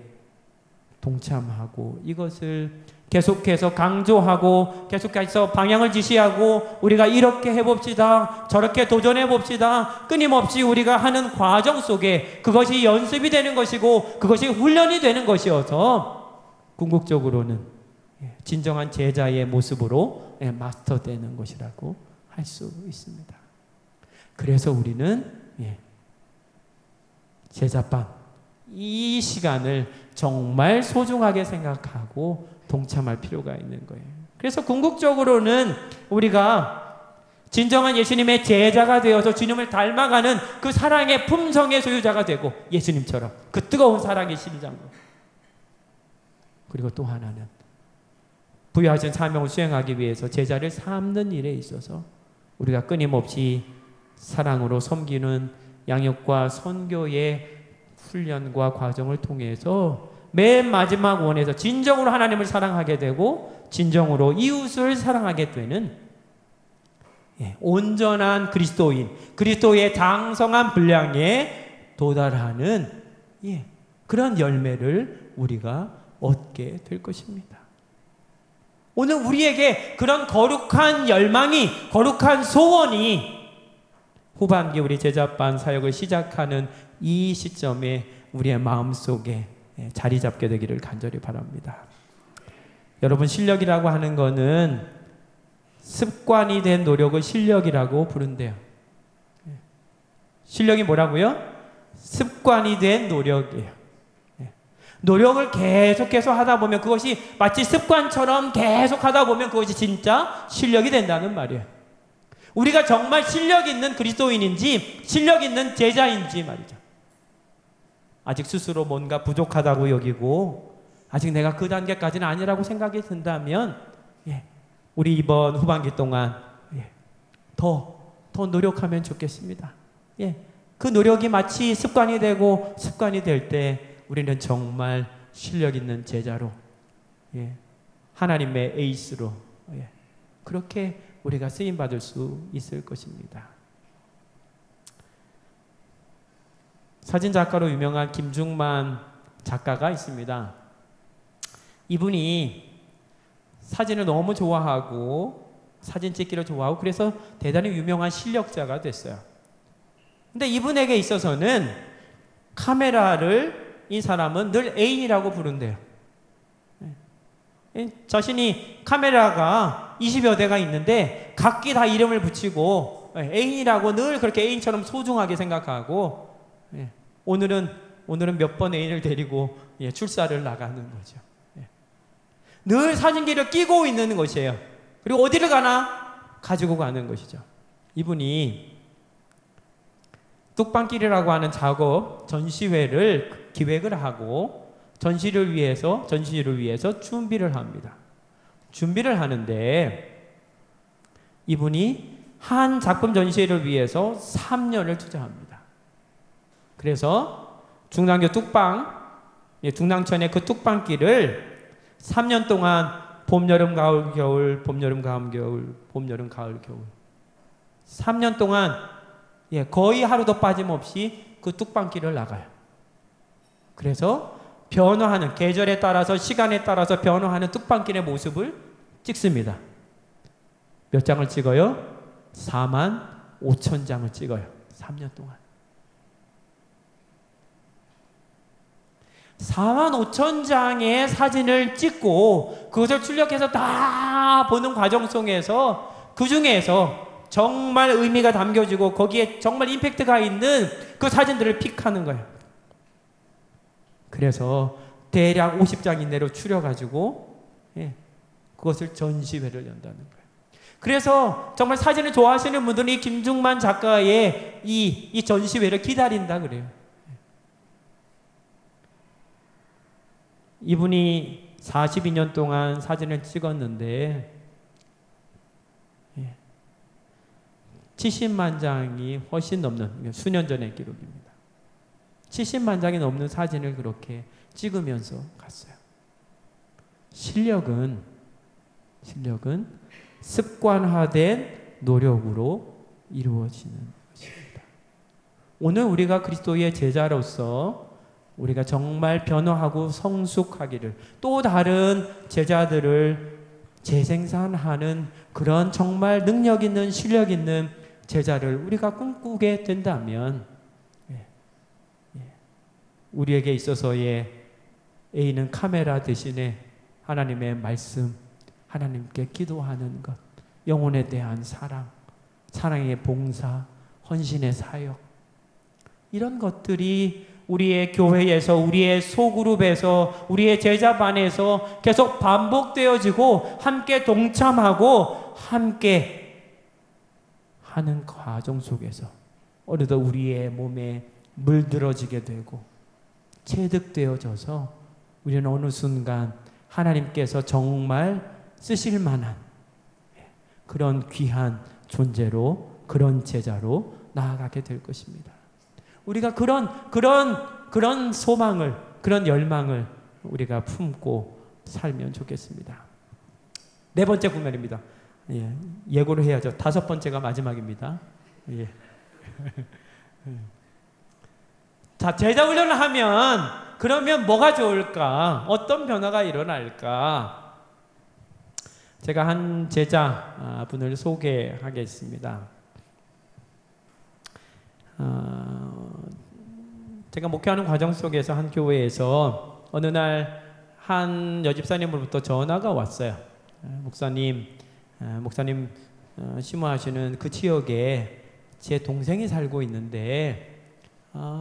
동참하고, 이것을 계속해서 강조하고 계속해서 방향을 지시하고 우리가 이렇게 해봅시다, 저렇게 도전해봅시다, 끊임없이 우리가 하는 과정 속에 그것이 연습이 되는 것이고 그것이 훈련이 되는 것이어서 궁극적으로는 진정한 제자의 모습으로 마스터되는 것이라고 할 수 있습니다. 그래서 우리는 제자반, 이 시간을 정말 소중하게 생각하고 동참할 필요가 있는 거예요. 그래서 궁극적으로는 우리가 진정한 예수님의 제자가 되어서 주님을 닮아가는 그 사랑의 품성의 소유자가 되고, 예수님처럼 그 뜨거운 사랑의 심장으로. 그리고 또 하나는 부여하신 사명을 수행하기 위해서 제자를 삼는 일에 있어서 우리가 끊임없이 사랑으로 섬기는 양육과 선교의 훈련과 과정을 통해서 맨 마지막 원에서 진정으로 하나님을 사랑하게 되고 진정으로 이웃을 사랑하게 되는 온전한 그리스도인, 그리스도의 장성한 분량에 도달하는 그런 열매를 우리가 얻게 될 것입니다. 오늘 우리에게 그런 거룩한 열망이, 거룩한 소원이 후반기 우리 제자반 사역을 시작하는 이 시점에 우리의 마음속에 자리 잡게 되기를 간절히 바랍니다. 여러분, 실력이라고 하는 거는 습관이 된 노력을 실력이라고 부른대요. 실력이 뭐라고요? 습관이 된 노력이에요. 노력을 계속해서 하다 보면, 그것이 마치 습관처럼 계속 하다 보면 그것이 진짜 실력이 된다는 말이에요. 우리가 정말 실력 있는 그리스도인인지 실력 있는 제자인지 말이죠. 아직 스스로 뭔가 부족하다고 여기고 아직 내가 그 단계까지는 아니라고 생각이 든다면 우리 이번 후반기 동안 더 노력하면 좋겠습니다. 그 노력이 마치 습관이 되고 습관이 될 때 우리는 정말 실력 있는 제자로, 하나님의 에이스로 그렇게 우리가 쓰임받을 수 있을 것입니다. 사진작가로 유명한 김중만 작가가 있습니다. 이분이 사진을 너무 좋아하고 사진 찍기를 좋아하고 그래서 대단히 유명한 실력자가 됐어요. 근데 이분에게 있어서는 카메라를 이 사람은 늘 애인이라고 부른대요. 자신이 카메라가 20여 대가 있는데 각기 다 이름을 붙이고 애인이라고 늘 그렇게 애인처럼 소중하게 생각하고 오늘은 몇 번 애인을 데리고 출사를 나가는 거죠. 늘 사진기를 끼고 있는 것이에요. 그리고 어디를 가나 가지고 가는 것이죠. 이분이 뚝방길이라고 하는 작업 전시회를 기획을 하고 전시를 위해서 준비를 합니다. 준비를 하는데 이분이 한 작품 전시회를 위해서 3년을 투자합니다. 그래서 중랑교 중랑천의 그 뚝방길을 3년 동안 봄, 여름, 가을, 겨울, 봄, 여름, 가을, 겨울, 봄, 여름, 가을, 겨울 3년 동안 거의 하루도 빠짐없이 그 뚝방길을 나가요. 그래서 변화하는 계절에 따라서 시간에 따라서 변화하는 뚝방길의 모습을 찍습니다. 몇 장을 찍어요? 45,000장을 찍어요. 3년 동안. 45,000장의 사진을 찍고 그것을 출력해서 다 보는 과정 속에서 그 중에서 정말 의미가 담겨지고 거기에 정말 임팩트가 있는 그 사진들을 픽하는 거예요. 그래서 대략 50장 이내로 추려가지고 그것을 전시회를 연다는 거예요. 그래서 정말 사진을 좋아하시는 분들은 이 김중만 작가의 이 전시회를 기다린다 그래요. 이분이 42년 동안 사진을 찍었는데 70만 장이 훨씬 넘는 수년 전의 기록입니다. 70만 장이 넘는 사진을 그렇게 찍으면서 갔어요. 실력은 습관화된 노력으로 이루어지는 것입니다. 오늘 우리가 그리스도의 제자로서 우리가 정말 변화하고 성숙하기를 또 다른 제자들을 재생산하는 그런 정말 능력 있는 실력 있는 제자를 우리가 꿈꾸게 된다면 우리에게 있어서의 A는 카메라 대신에 하나님의 말씀, 하나님께 기도하는 것, 영혼에 대한 사랑, 사랑의 봉사, 헌신의 사역 이런 것들이 우리의 교회에서 우리의 소그룹에서 우리의 제자반에서 계속 반복되어지고 함께 동참하고 함께 하는 과정 속에서 어느덧 우리의 몸에 물들어지게 되고 체득되어져서 우리는 어느 순간 하나님께서 정말 쓰실 만한 그런 귀한 존재로 그런 제자로 나아가게 될 것입니다. 우리가 그런 소망을 그런 열망을 우리가 품고 살면 좋겠습니다. 네 번째 구절입니다. 예고를 해야죠. 다섯 번째가 마지막입니다. 자, 제자 훈련을 하면 그러면 뭐가 좋을까? 어떤 변화가 일어날까? 제가 한 제자분을 소개하겠습니다. 제가 목회하는 과정 속에서 한 교회에서 어느 날 한 여집사님으로부터 전화가 왔어요. 목사님 심호하시는 그 지역에 제 동생이 살고 있는데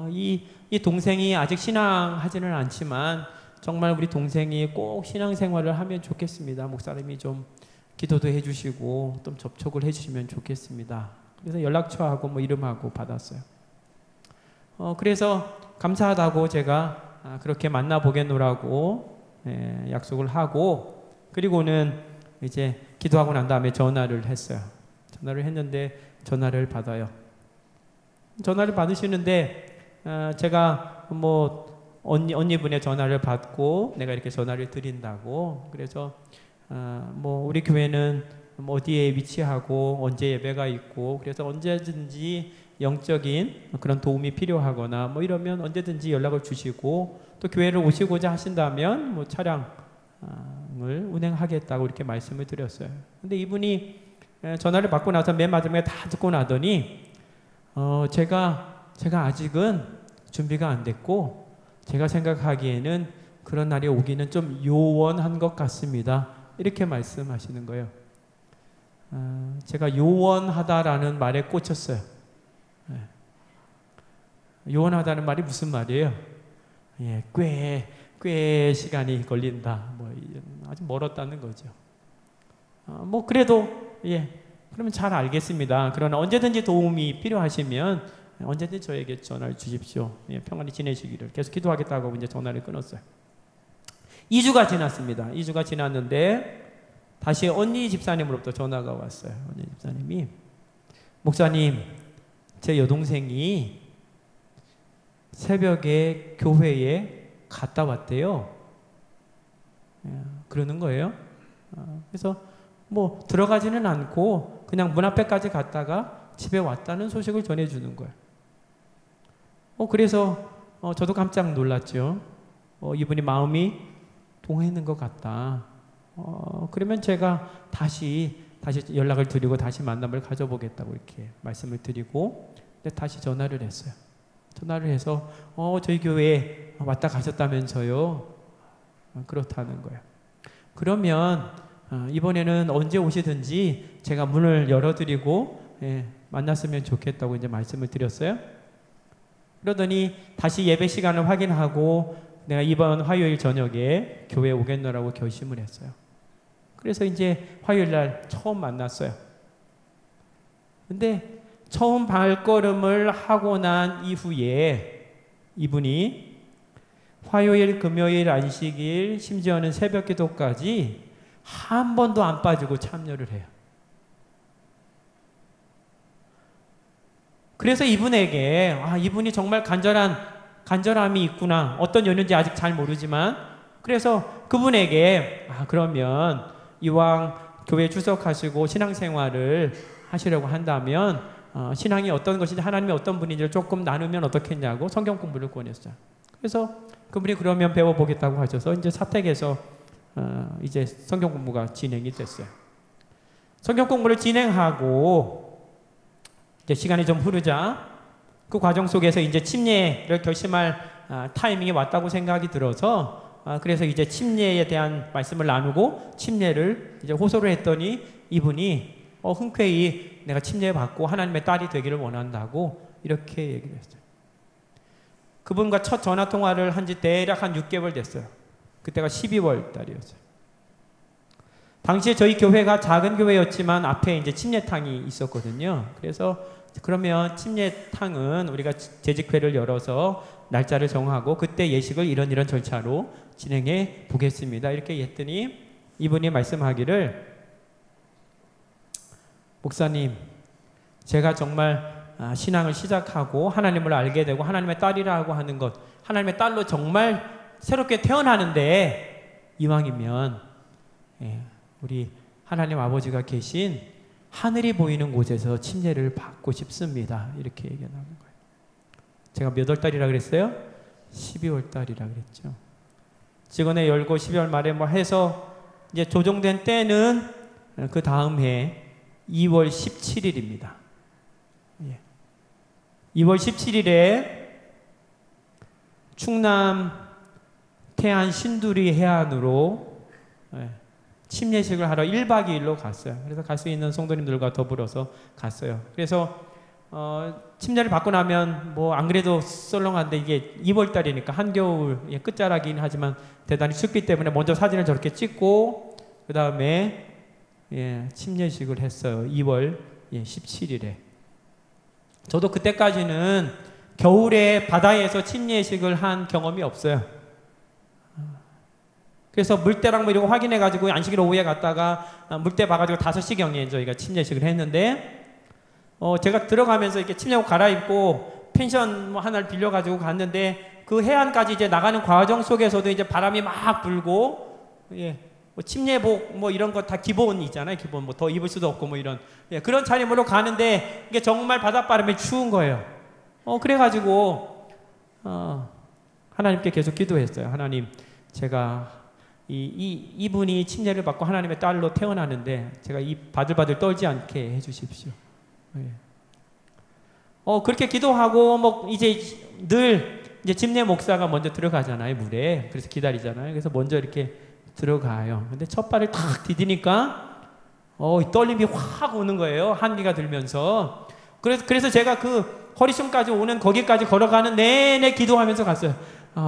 이 동생이 아직 신앙하지는 않지만 정말 우리 동생이 꼭 신앙생활을 하면 좋겠습니다. 목사님이 좀 기도도 해주시고 좀 접촉을 해주시면 좋겠습니다. 그래서 연락처하고 뭐 이름하고 받았어요. 그래서 감사하다고 제가 그렇게 만나보겠노라고 약속을 하고 그리고는 이제 기도하고 난 다음에 전화를 했어요. 전화를 했는데 전화를 받아요. 전화를 받으시는데 제가 뭐 언니분의 전화를 받고 내가 이렇게 전화를 드린다고 그래서 뭐 우리 교회는 어디에 위치하고 언제 예배가 있고 그래서 언제든지 영적인 그런 도움이 필요하거나 뭐 이러면 언제든지 연락을 주시고 또 교회를 오시고자 하신다면 뭐 차량을 운행하겠다고 이렇게 말씀을 드렸어요. 근데 이분이 전화를 받고 나서 맨 마지막에 다 듣고 나더니 제가 아직은 준비가 안 됐고 제가 생각하기에는 그런 날이 오기는 좀 요원한 것 같습니다. 이렇게 말씀하시는 거예요. 제가 요원하다라는 말에 꽂혔어요. 요원하다는 말이 무슨 말이에요? 예, 꽤 시간이 걸린다. 뭐 아주 멀었다는 거죠. 뭐 그래도 그러면 잘 알겠습니다. 그러나 언제든지 도움이 필요하시면 언제든지 저에게 전화를 주십시오. 평안히 지내시기를 계속 기도하겠다고 하고 이제 전화를 끊었어요. 2주가 지났습니다. 2주가 지났는데 다시 언니 집사님으로부터 전화가 왔어요. 언니 집사님이 목사님, 제 여동생이 새벽에 교회에 갔다 왔대요. 그러는 거예요. 그래서 뭐 들어가지는 않고 그냥 문 앞에까지 갔다가 집에 왔다는 소식을 전해주는 거예요. 그래서 저도 깜짝 놀랐죠. 이분이 마음이 동해있는 것 같다. 그러면 제가 다시 연락을 드리고 다시 만남을 가져보겠다고 이렇게 말씀을 드리고 다시 전화를 했어요. 전화를 해서 저희 교회에 왔다 가셨다면서요. 그렇다는 거예요. 그러면 이번에는 언제 오시든지 제가 문을 열어드리고 만났으면 좋겠다고 이제 말씀을 드렸어요. 그러더니 다시 예배 시간을 확인하고 내가 이번 화요일 저녁에 교회에 오겠노라고 결심을 했어요. 그래서 이제 화요일 날 처음 만났어요. 근데 처음 발걸음을 하고 난 이후에 이분이 화요일, 금요일, 안식일, 심지어는 새벽 기도까지 한 번도 안 빠지고 참여를 해요. 그래서 이분에게 이분이 정말 간절함이 있구나. 어떤 연유인지 아직 잘 모르지만 그래서 그분에게 그러면 이왕 교회에 출석하시고 신앙생활을 하시려고 한다면 신앙이 어떤 것인지 하나님이 어떤 분인지를 조금 나누면 어떻겠냐고 성경 공부를 권했어요. 그래서 그분이 그러면 배워보겠다고 하셔서 이제 사택에서 이제 성경 공부가 진행이 됐어요. 성경 공부를 진행하고 이제 시간이 좀 흐르자 그 과정 속에서 이제 침례를 결심할 타이밍이 왔다고 생각이 들어서 그래서 이제 침례에 대한 말씀을 나누고 침례를 이제 호소를 했더니 이분이 흔쾌히 내가 침례 받고 하나님의 딸이 되기를 원한다고 이렇게 얘기를 했어요. 그분과 첫 전화 통화를 한 지 대략 한 6개월 됐어요. 그때가 12월 달이었어요. 당시에 저희 교회가 작은 교회였지만 앞에 이제 침례탕이 있었거든요. 그래서 그러면 침례탕은 우리가 재직회를 열어서 날짜를 정하고 그때 예식을 이런 절차로 진행해 보겠습니다. 이렇게 했더니 이분이 말씀하기를 목사님, 제가 정말 신앙을 시작하고 하나님을 알게 되고 하나님의 딸이라고 하는 것, 하나님의 딸로 정말 새롭게 태어나는데 이왕이면 우리 하나님 아버지가 계신 하늘이 보이는 곳에서 침례를 받고 싶습니다. 이렇게 얘기하는 거예요. 제가 몇 월 달이라 그랬어요? 12월 달이라 그랬죠. 직원회 열고 12월 말에 뭐 해서 이제 조정된 때는 그 다음 해 2월 17일입니다. 2월 17일에 충남 태안 신두리 해안으로 침례식을 하러 1박 2일로 갔어요. 그래서 갈 수 있는 성도님들과 더불어서 갔어요. 그래서 침례를 받고 나면 뭐 안 그래도 썰렁한데 이게 2월 달이니까 한겨울 끝자락이긴 하지만 대단히 춥기 때문에 먼저 사진을 저렇게 찍고 그 다음에 침례식을 했어요. 2월 17일에. 저도 그때까지는 겨울에 바다에서 침례식을 한 경험이 없어요. 그래서 물때랑 뭐 이런 거 확인해가지고 안식일 오후에 갔다가 물때 봐가지고 5시경에 저희가 침례식을 했는데 제가 들어가면서 이렇게 침례복 갈아입고 펜션 뭐 하나를 빌려가지고 갔는데 그 해안까지 이제 나가는 과정 속에서도 이제 바람이 막 불고 뭐 침례복 뭐 이런 거 다 기본이잖아요. 기본 뭐 더 입을 수도 없고 뭐 이런 그런 차림으로 가는데 이게 정말 바닷바람이 추운 거예요. 그래가지고 하나님께 계속 기도했어요. 하나님, 제가 이분이 침례를 받고 하나님의 딸로 태어나는데 제가 이 바들바들 떨지 않게 해주십시오. 그렇게 기도하고 뭐 이제 늘 이제 침례 목사가 먼저 들어가잖아요, 물에. 그래서 기다리잖아요. 그래서 먼저 이렇게 들어가요. 근데 첫 발을 탁 디디니까 이 떨림이 확 오는 거예요. 한기가 들면서. 그래서 제가 그 허리춤까지 오는 거기까지 걸어가는 내내 기도하면서 갔어요.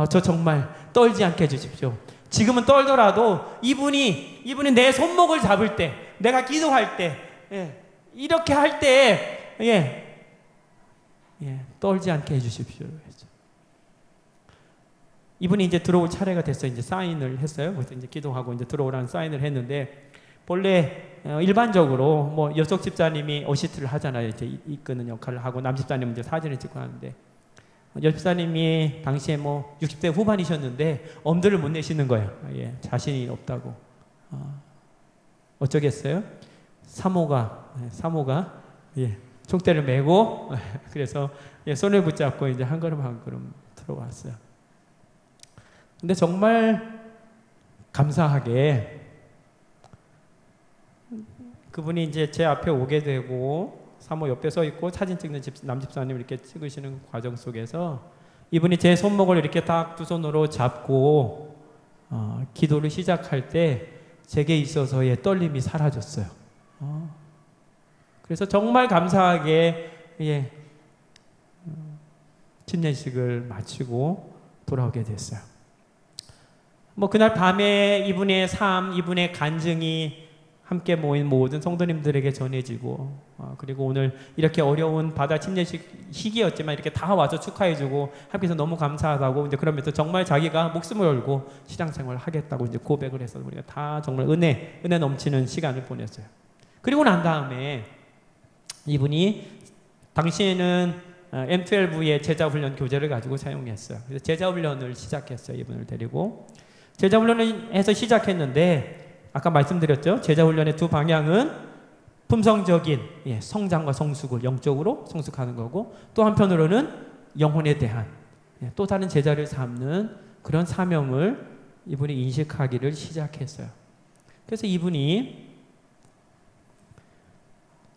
저 정말 떨지 않게 해주십시오. 지금은 떨더라도 이분이 내 손목을 잡을 때, 내가 기도할 때, 이렇게 할 때, 떨지 않게 해주십시오. 이분이 이제 들어올 차례가 됐어요. 이제 사인을 했어요. 그래서 이제 기도하고 이제 들어오라는 사인을 했는데, 본래 일반적으로 뭐 여쪽 집사님이 어시스트를 하잖아요. 이제 이끄는 역할을 하고 남 집사님은 이제 사진을 찍고 하는데, 여 집사님이 당시에 뭐 60대 후반이셨는데 엄두를 못 내시는 거예요. 자신이 없다고. 어쩌겠어요? 사모가 총대를 메고 그래서 손을 붙잡고 이제 한 걸음 한 걸음 들어왔어요. 근데 정말 감사하게 그분이 이제 제 앞에 오게 되고 사모 옆에 서 있고 사진 찍는 남집사님 이렇게 찍으시는 과정 속에서 이분이 제 손목을 이렇게 딱 두 손으로 잡고 기도를 시작할 때 제게 있어서의 떨림이 사라졌어요. 그래서 정말 감사하게 침례식을 마치고 돌아오게 됐어요. 뭐 그날 밤에 이분의 삶, 이분의 간증이 함께 모인 모든 성도님들에게 전해지고, 그리고 오늘 이렇게 어려운 바다 침례식 시기였지만 이렇게 다 와서 축하해주고 함께해서 너무 감사하다고 이제 그러면서 정말 자기가 목숨을 걸고 신앙생활을 하겠다고 이제 고백을 해서 우리가 다 정말 은혜 넘치는 시간을 보냈어요. 그리고 난 다음에 이분이 당시에는 M12의 제자훈련 교재를 가지고 사용했어요. 그래서 제자훈련을 시작했어요. 이분을 데리고 제자훈련을 해서 시작했는데, 아까 말씀드렸죠. 제자훈련의 두 방향은 품성적인 성장과 성숙을 영적으로 성숙하는 거고, 또 한편으로는 영혼에 대한 또 다른 제자를 삼는 그런 사명을 이분이 인식하기를 시작했어요. 그래서 이분이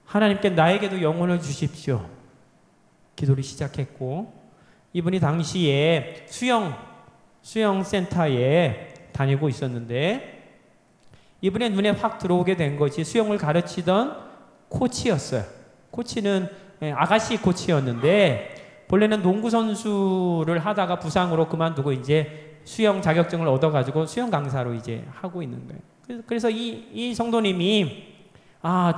하나님께 나에게도 영혼을 주십시오 기도를 시작했고, 이분이 당시에 수영센터에 다니고 있었는데, 이분의 눈에 확 들어오게 된 것이 수영을 가르치던 코치였어요. 코치는 아가씨 코치였는데, 본래는 농구 선수를 하다가 부상으로 그만두고 이제 수영 자격증을 얻어가지고 수영 강사로 이제 하고 있는 거예요. 그래서 이 성도님이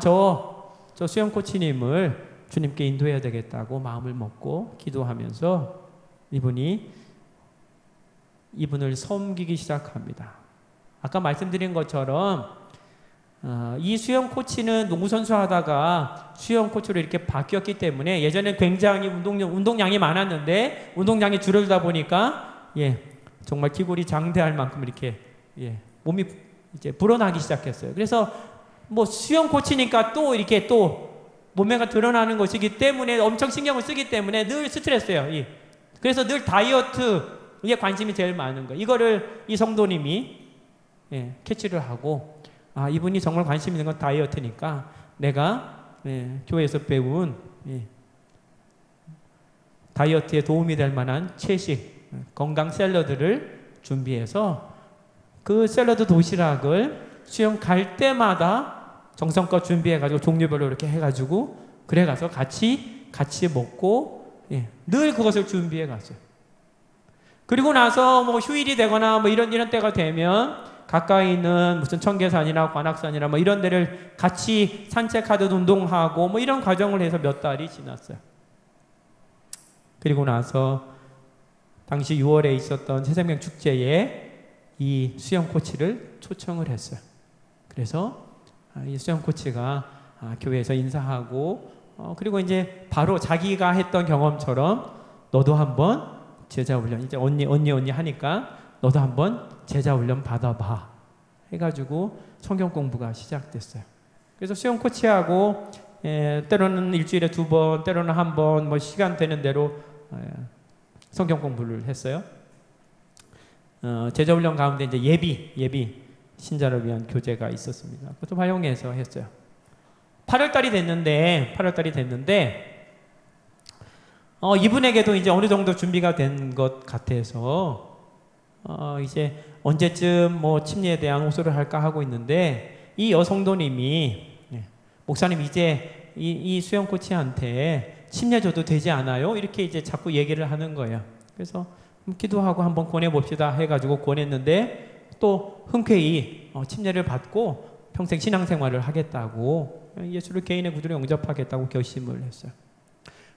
저 수영 코치님을 주님께 인도해야 되겠다고 마음을 먹고 기도하면서 이분을 섬기기 시작합니다. 아까 말씀드린 것처럼 이 수영 코치는 농구 선수 하다가 수영 코치로 이렇게 바뀌었기 때문에, 예전엔 굉장히 운동량이 많았는데 운동량이 줄어들다 보니까 정말 기골이 장대할 만큼 이렇게 몸이 이제 불어나기 시작했어요. 그래서 뭐 수영 코치니까 또 이렇게 또 몸매가 드러나는 것이기 때문에 엄청 신경을 쓰기 때문에 늘 스트레스예요. 그래서 늘 다이어트에 관심이 제일 많은 거예요. 이거를 이 성도님이 캐치를 하고, 이분이 정말 관심 있는 건 다이어트니까 내가 교회에서 배운 다이어트에 도움이 될 만한 채식, 건강 샐러드를 준비해서 그 샐러드 도시락을 수영 갈 때마다 정성껏 준비해가지고 종류별로 이렇게 해가지고 그래 가서 같이 먹고 늘 그것을 준비해 갔어요. 그리고 나서 뭐 휴일이 되거나 뭐 이런 때가 되면 가까이 있는 무슨 청계산이나 관악산이나 뭐 이런 데를 같이 산책하듯 운동하고 뭐 이런 과정을 해서 몇 달이 지났어요. 그리고 나서 당시 6월에 있었던 새생명 축제에 이 수영 코치를 초청을 했어요. 그래서 이 수영 코치가 교회에서 인사하고, 그리고 이제 바로 자기가 했던 경험처럼 너도 한번 제자훈련, 이제 언니 하니까 너도 한번 제자훈련 받아봐 해가지고 성경 공부가 시작됐어요. 그래서 수영 코치하고 때로는 일주일에 2번, 때로는 1번 뭐 시간 되는 대로 성경 공부를 했어요. 제자훈련 가운데 이제 예비 신자를 위한 교재가 있었습니다. 그것도 활용해서 했어요. 8월달이 됐는데 이분에게도 이제 어느 정도 준비가 된 것 같아서 이제 언제쯤 뭐 침례에 대한 호소를 할까 하고 있는데, 이 여성도님이 목사님 이제 이 수영 코치한테 침례 줘도 되지 않아요? 이렇게 이제 자꾸 얘기를 하는 거예요. 그래서 기도하고 한번 권해봅시다 해가지고 권했는데 또 흔쾌히 침례를 받고 평생 신앙생활을 하겠다고 예수를 개인의 구주로 영접하겠다고 결심을 했어요.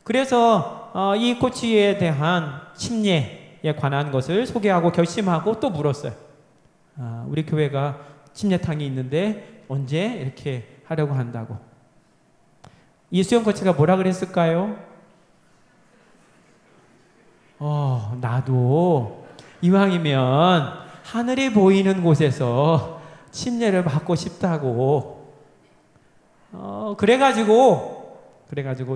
그래서 이 코치에 대한 침례에 관한 것을 소개하고 결심하고 또 물었어요. 우리 교회가 침례탕이 있는데 언제 이렇게 하려고 한다고. 이 수영 코치가 뭐라 그랬을까요? 나도 이왕이면 하늘이 보이는 곳에서 침례를 받고 싶다고. 그래가지고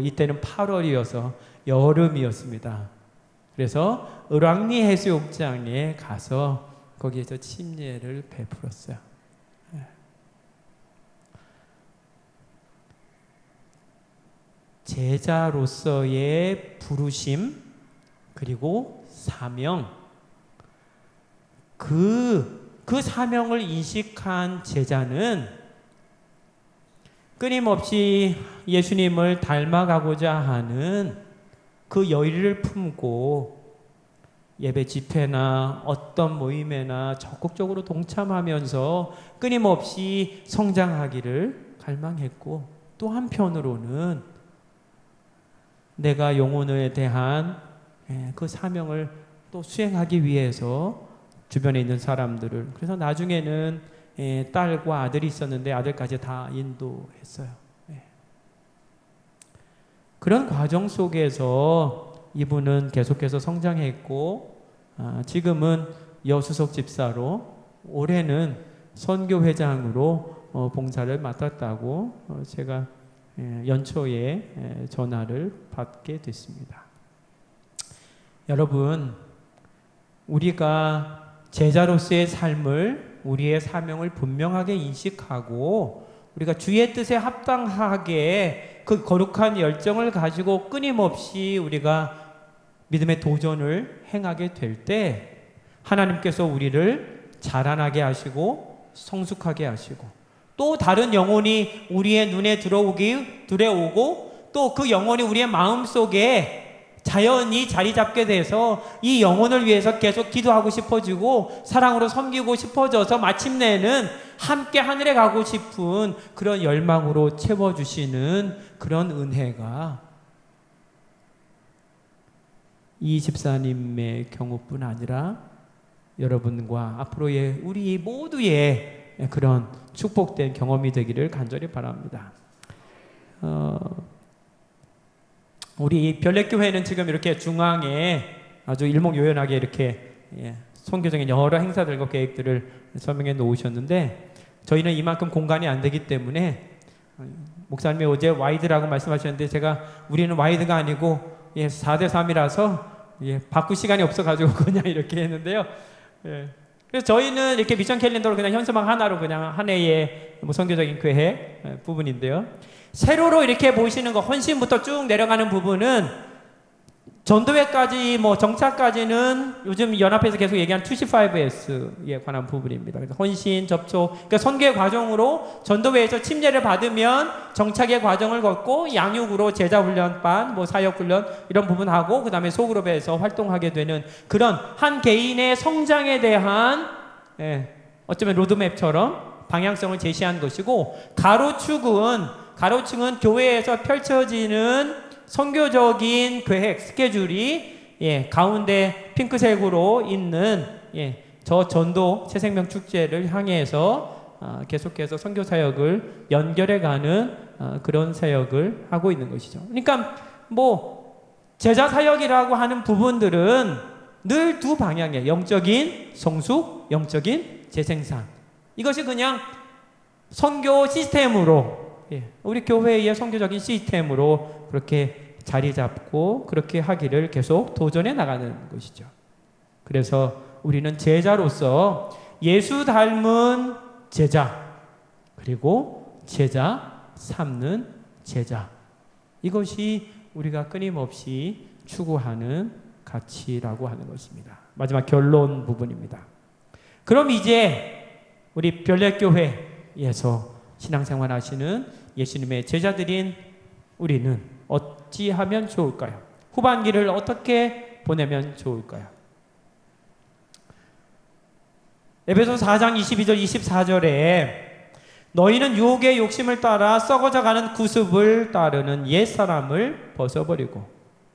이때는 8월이어서 여름이었습니다. 그래서 을왕리 해수욕장에 가서 거기에서 침례를 베풀었어요. 제자로서의 부르심 그리고 사명, 그 사명을 인식한 제자는 끊임없이 예수님을 닮아가고자 하는 그 열의를 품고 예배 집회나 어떤 모임에나 적극적으로 동참하면서 끊임없이 성장하기를 갈망했고, 또 한편으로는 내가 영혼에 대한 그 사명을 또 수행하기 위해서 주변에 있는 사람들을, 그래서 나중에는 딸과 아들이 있었는데 아들까지 다 인도했어요. 그런 과정 속에서 이분은 계속해서 성장했고, 지금은 여수석 집사로, 올해는 선교회장으로 봉사를 맡았다고 제가 연초에 전화를 받게 됐습니다. 여러분, 우리가 제자로서의 삶을, 우리의 사명을 분명하게 인식하고 우리가 주의 뜻에 합당하게 그 거룩한 열정을 가지고 끊임없이 우리가 믿음의 도전을 행하게 될 때 하나님께서 우리를 자라나게 하시고 성숙하게 하시고, 또 다른 영혼이 우리의 눈에 들어오고 또 그 영혼이 우리의 마음속에 자연히 자리 잡게 돼서 이 영혼을 위해서 계속 기도하고 싶어지고 사랑으로 섬기고 싶어져서 마침내는 함께 하늘에 가고 싶은 그런 열망으로 채워주시는 그런 은혜가 이 집사님의 경우뿐 아니라 여러분과 앞으로의 우리 모두의 그런 축복된 경험이 되기를 간절히 바랍니다. 우리 별내교회는 지금 이렇게 중앙에 아주 일목요연하게 이렇게 선교적인 여러 행사들과 계획들을 설명해 놓으셨는데, 저희는 이만큼 공간이 안 되기 때문에, 목사님이 어제 와이드라고 말씀하셨는데 제가 우리는 와이드가 아니고 4대3이라서 바꿀 시간이 없어가지고 그냥 이렇게 했는데요. 그래서 저희는 이렇게 미션 캘린더로 그냥 현수막 하나로 그냥 한 해의 선교적인 계획 부분인데요. 세로로 이렇게 보이시는 거, 헌신부터 쭉 내려가는 부분은 전도회까지 정차까지는 요즘 연합회에서 계속 얘기하는 25S에 관한 부분입니다. 그래서 헌신, 접촉, 그러니까 선교의 과정으로 전도회에서 침례를 받으면 정착의 과정을 걷고 양육으로 제자훈련반, 사역훈련 이런 부분하고, 그 다음에 소그룹에서 활동하게 되는 그런 한 개인의 성장에 대한 어쩌면 로드맵처럼 방향성을 제시한 것이고, 가로축은 교회에서 펼쳐지는 선교적인 계획, 스케줄이 가운데 핑크색으로 있는 저 전도 새생명 축제를 향해서 계속해서 선교 사역을 연결해가는 그런 사역을 하고 있는 것이죠. 그러니까 제자 사역이라고 하는 부분들은 늘 두 방향이에요. 영적인 성숙, 영적인 재생산. 이것이 그냥 선교 시스템으로, 우리 교회의 선교적인 시스템으로 그렇게 자리 잡고 그렇게 하기를 계속 도전해 나가는 것이죠. 그래서 우리는 제자로서 예수 닮은 제자, 그리고 제자 삼는 제자, 이것이 우리가 끊임없이 추구하는 가치라고 하는 것입니다. 마지막 결론 부분입니다. 그럼 이제 우리 별내교회에서 신앙생활 하시는 예수님의 제자들인 우리는 어찌하면 좋을까요? 후반기를 어떻게 보내면 좋을까요? 에베소서 4장 22절 24절에 너희는 유혹의 욕심을 따라 썩어져가는 구습을 따르는 옛사람을 벗어버리고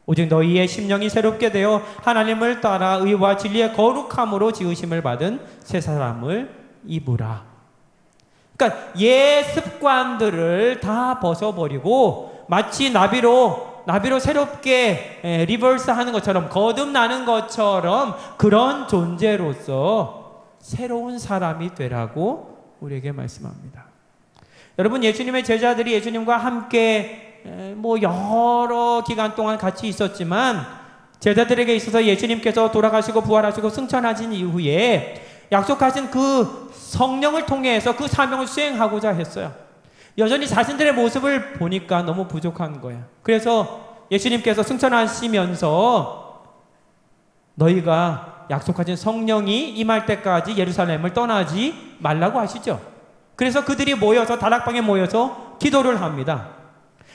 오직 너희의 심령이 새롭게 되어 하나님을 따라 의와 진리의 거룩함으로 지으심을 받은 새 사람을 입으라. 그러니까 옛 습관들을 다 벗어버리고 마치 나비로 새롭게 리버스 하는 것처럼 거듭나는 것처럼 그런 존재로서 새로운 사람이 되라고 우리에게 말씀합니다. 여러분, 예수님의 제자들이 예수님과 함께 여러 기간 동안 같이 있었지만 제자들에게 있어서 예수님께서 돌아가시고 부활하시고 승천하신 이후에 약속하신 그 성령을 통해서 그 사명을 수행하고자 했어요. 여전히 자신들의 모습을 보니까 너무 부족한 거예요. 그래서 예수님께서 승천하시면서 너희가 약속하신 성령이 임할 때까지 예루살렘을 떠나지 말라고 하시죠. 그래서 그들이 모여서 다락방에 모여서 기도를 합니다.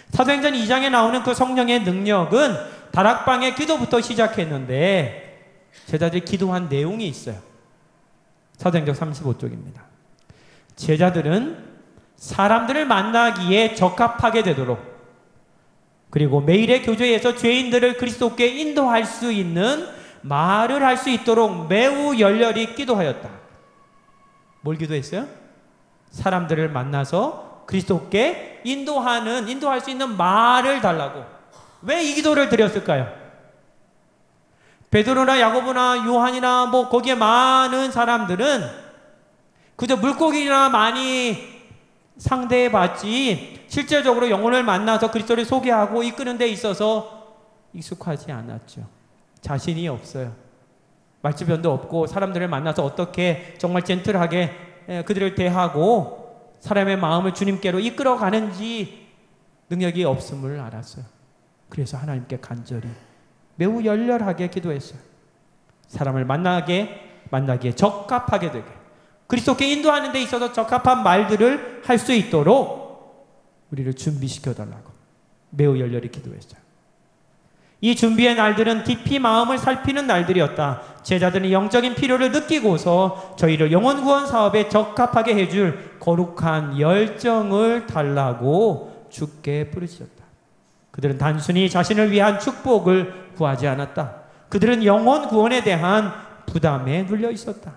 사도행전 2장에 나오는 그 성령의 능력은 다락방의 기도부터 시작했는데 제자들이 기도한 내용이 있어요. 사도행전 35쪽입니다. 제자들은 사람들을 만나기에 적합하게 되도록 그리고 매일의 교제에서 죄인들을 그리스도께 인도할 수 있는 말을 할 수 있도록 매우 열렬히 기도하였다. 뭘 기도했어요? 사람들을 만나서 그리스도께 인도할 수 있는 말을 달라고. 왜 이 기도를 드렸을까요? 베드로나 야고보나 요한이나 거기에 많은 사람들은 그저 물고기나 많이 상대해봤지 실제적으로 영혼을 만나서 그리스도를 소개하고 이끄는 데 있어서 익숙하지 않았죠. 자신이 없어요. 말주변도 없고 사람들을 만나서 어떻게 정말 젠틀하게 그들을 대하고 사람의 마음을 주님께로 이끌어가는지 능력이 없음을 알았어요. 그래서 하나님께 간절히 매우 열렬하게 기도했어요. 사람을 만나기에 적합하게 되게 그리스도께 인도하는 데 있어서 적합한 말들을 할 수 있도록 우리를 준비시켜달라고 매우 열렬히 기도했어요. 이 준비의 날들은 깊이 마음을 살피는 날들이었다. 제자들은 영적인 필요를 느끼고서 저희를 영혼 구원 사업에 적합하게 해줄 거룩한 열정을 달라고 주께 부르셨다. 그들은 단순히 자신을 위한 축복을 구하지 않았다. 그들은 영혼 구원에 대한 부담에 눌려 있었다.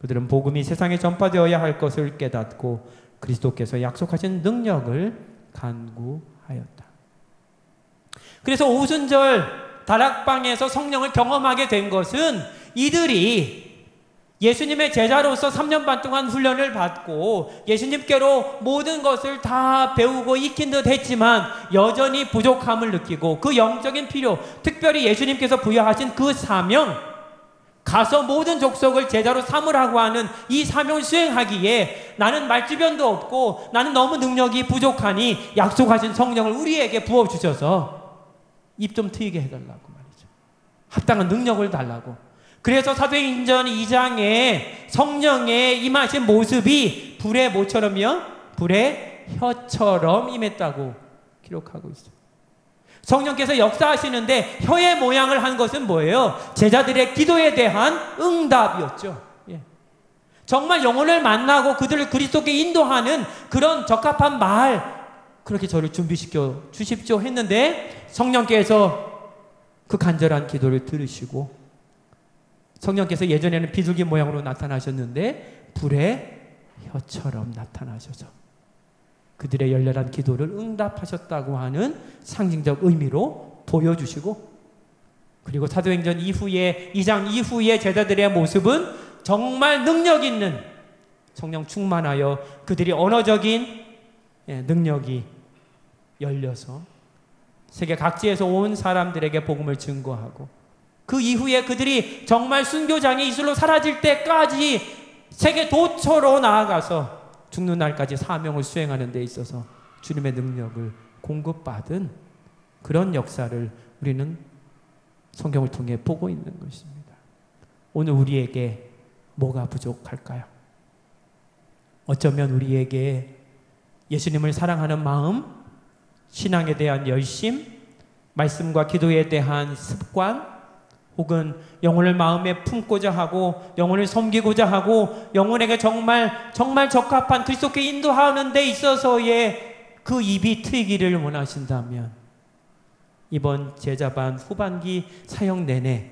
그들은 복음이 세상에 전파되어야 할 것을 깨닫고 그리스도께서 약속하신 능력을 간구하였다. 그래서 오순절 다락방에서 성령을 경험하게 된 것은 이들이 예수님의 제자로서 3년 반 동안 훈련을 받고 예수님께로 모든 것을 다 배우고 익힌 듯 했지만 여전히 부족함을 느끼고 그 영적인 필요, 특별히 예수님께서 부여하신 그 사명, 가서 모든 족속을 제자로 삼으라고 하는 이 사명을 수행하기에 나는 말주변도 없고 나는 너무 능력이 부족하니 약속하신 성령을 우리에게 부어주셔서 입 좀 트이게 해달라고 말이죠. 합당한 능력을 달라고. 그래서 사도행전 2장에 성령의 임하신 모습이 불의 뭐처럼요? 불의 혀처럼 임했다고 기록하고 있어요. 성령께서 역사하시는데 혀의 모양을 한 것은 뭐예요? 제자들의 기도에 대한 응답이었죠. 예. 정말 영혼을 만나고 그들을 그리스도께 인도하는 그런 적합한 말, 그렇게 저를 준비시켜 주십시오 했는데 성령께서 그 간절한 기도를 들으시고 성령께서 예전에는 비둘기 모양으로 나타나셨는데 불의 혀처럼 나타나셔서 그들의 열렬한 기도를 응답하셨다고 하는 상징적 의미로 보여주시고, 그리고 사도행전 이후에 2장 이후에 제자들의 모습은 정말 능력 있는 성령 충만하여 그들이 언어적인 능력이 열려서 세계 각지에서 온 사람들에게 복음을 증거하고, 그 이후에 그들이 정말 순교장이 이슬로 사라질 때까지 세계 도처로 나아가서 죽는 날까지 사명을 수행하는 데 있어서 주님의 능력을 공급받은 그런 역사를 우리는 성경을 통해 보고 있는 것입니다. 오늘 우리에게 뭐가 부족할까요? 어쩌면 우리에게 예수님을 사랑하는 마음, 신앙에 대한 열심, 말씀과 기도에 대한 습관, 혹은 영혼을 마음에 품고자 하고 영혼을 섬기고자 하고 영혼에게 정말 적합한 그리스도께 인도하는 데 있어서의 그 입이 트이기를 원하신다면 이번 제자반 후반기 사역 내내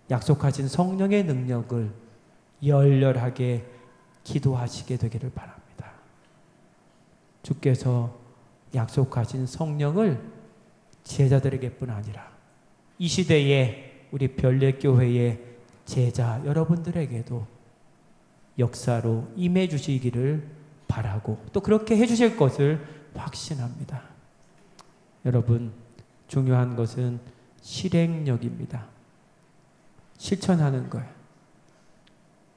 약속하신 성령의 능력을 열렬하게 기도하시게 되기를 바랍니다. 주께서 약속하신 성령을 제자들에게뿐 아니라 이 시대에 우리 별내교회의 제자 여러분들에게도 역사로 임해 주시기를 바라고 또 그렇게 해주실 것을 확신합니다. 여러분, 중요한 것은 실행력입니다. 실천하는 거예요.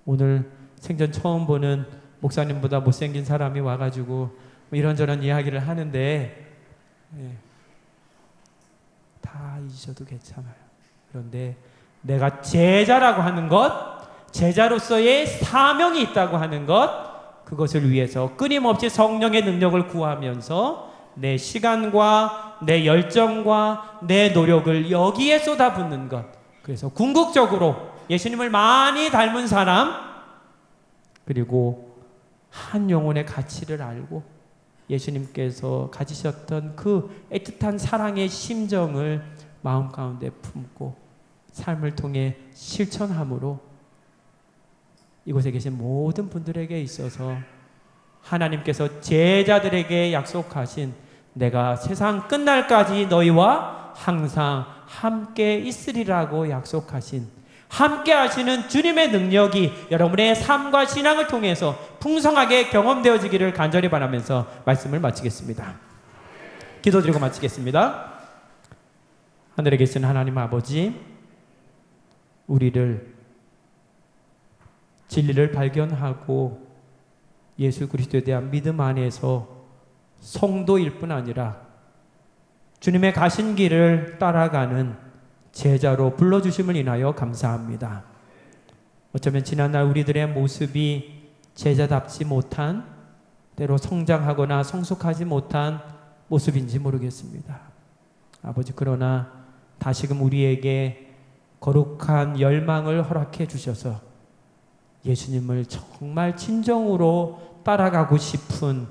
오늘 생전 처음 보는 목사님보다 못생긴 사람이 와가지고 이런저런 이야기를 하는데 다 잊으셔도 괜찮아요. 그런데 내가 제자라고 하는 것, 제자로서의 사명이 있다고 하는 것, 그것을 위해서 끊임없이 성령의 능력을 구하면서 내 시간과 내 열정과 내 노력을 여기에 쏟아붓는 것. 그래서 궁극적으로 예수님을 많이 닮은 사람, 그리고 한 영혼의 가치를 알고 예수님께서 가지셨던 그 애틋한 사랑의 심정을 마음 가운데 품고 삶을 통해 실천함으로 이곳에 계신 모든 분들에게 있어서 하나님께서 제자들에게 약속하신 내가 세상 끝날까지 너희와 항상 함께 있으리라고 약속하신 함께 하시는 주님의 능력이 여러분의 삶과 신앙을 통해서 풍성하게 경험되어지기를 간절히 바라면서 말씀을 마치겠습니다. 기도드리고 마치겠습니다. 하늘에 계신 하나님 아버지, 우리를 진리를 발견하고 예수 그리스도에 대한 믿음 안에서 성도일 뿐 아니라 주님의 가신 길을 따라가는 제자로 불러주심을 인하여 감사합니다. 어쩌면 지난날 우리들의 모습이 제자답지 못한, 때로 성장하거나 성숙하지 못한 모습인지 모르겠습니다. 아버지, 그러나 다시금 우리에게 거룩한 열망을 허락해 주셔서 예수님을 정말 진정으로 따라가고 싶은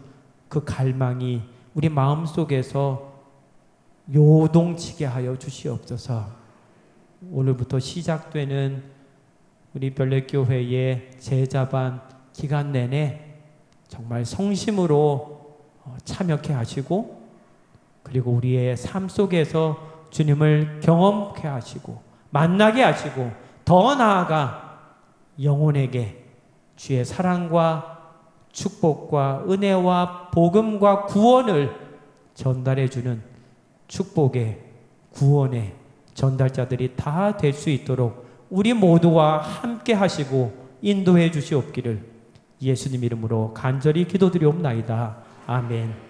그 갈망이 우리 마음속에서 요동치게 하여 주시옵소서. 오늘부터 시작되는 우리 별내교회의 제자반 기간 내내 정말 성심으로 참여케 하시고, 그리고 우리의 삶 속에서 주님을 경험케 하시고 만나게 하시고, 더 나아가 영혼에게 주의 사랑과 축복과 은혜와 복음과 구원을 전달해주는 축복의 구원의 전달자들이 다 될 수 있도록 우리 모두와 함께 하시고 인도해 주시옵기를 예수님 이름으로 간절히 기도드리옵나이다. 아멘.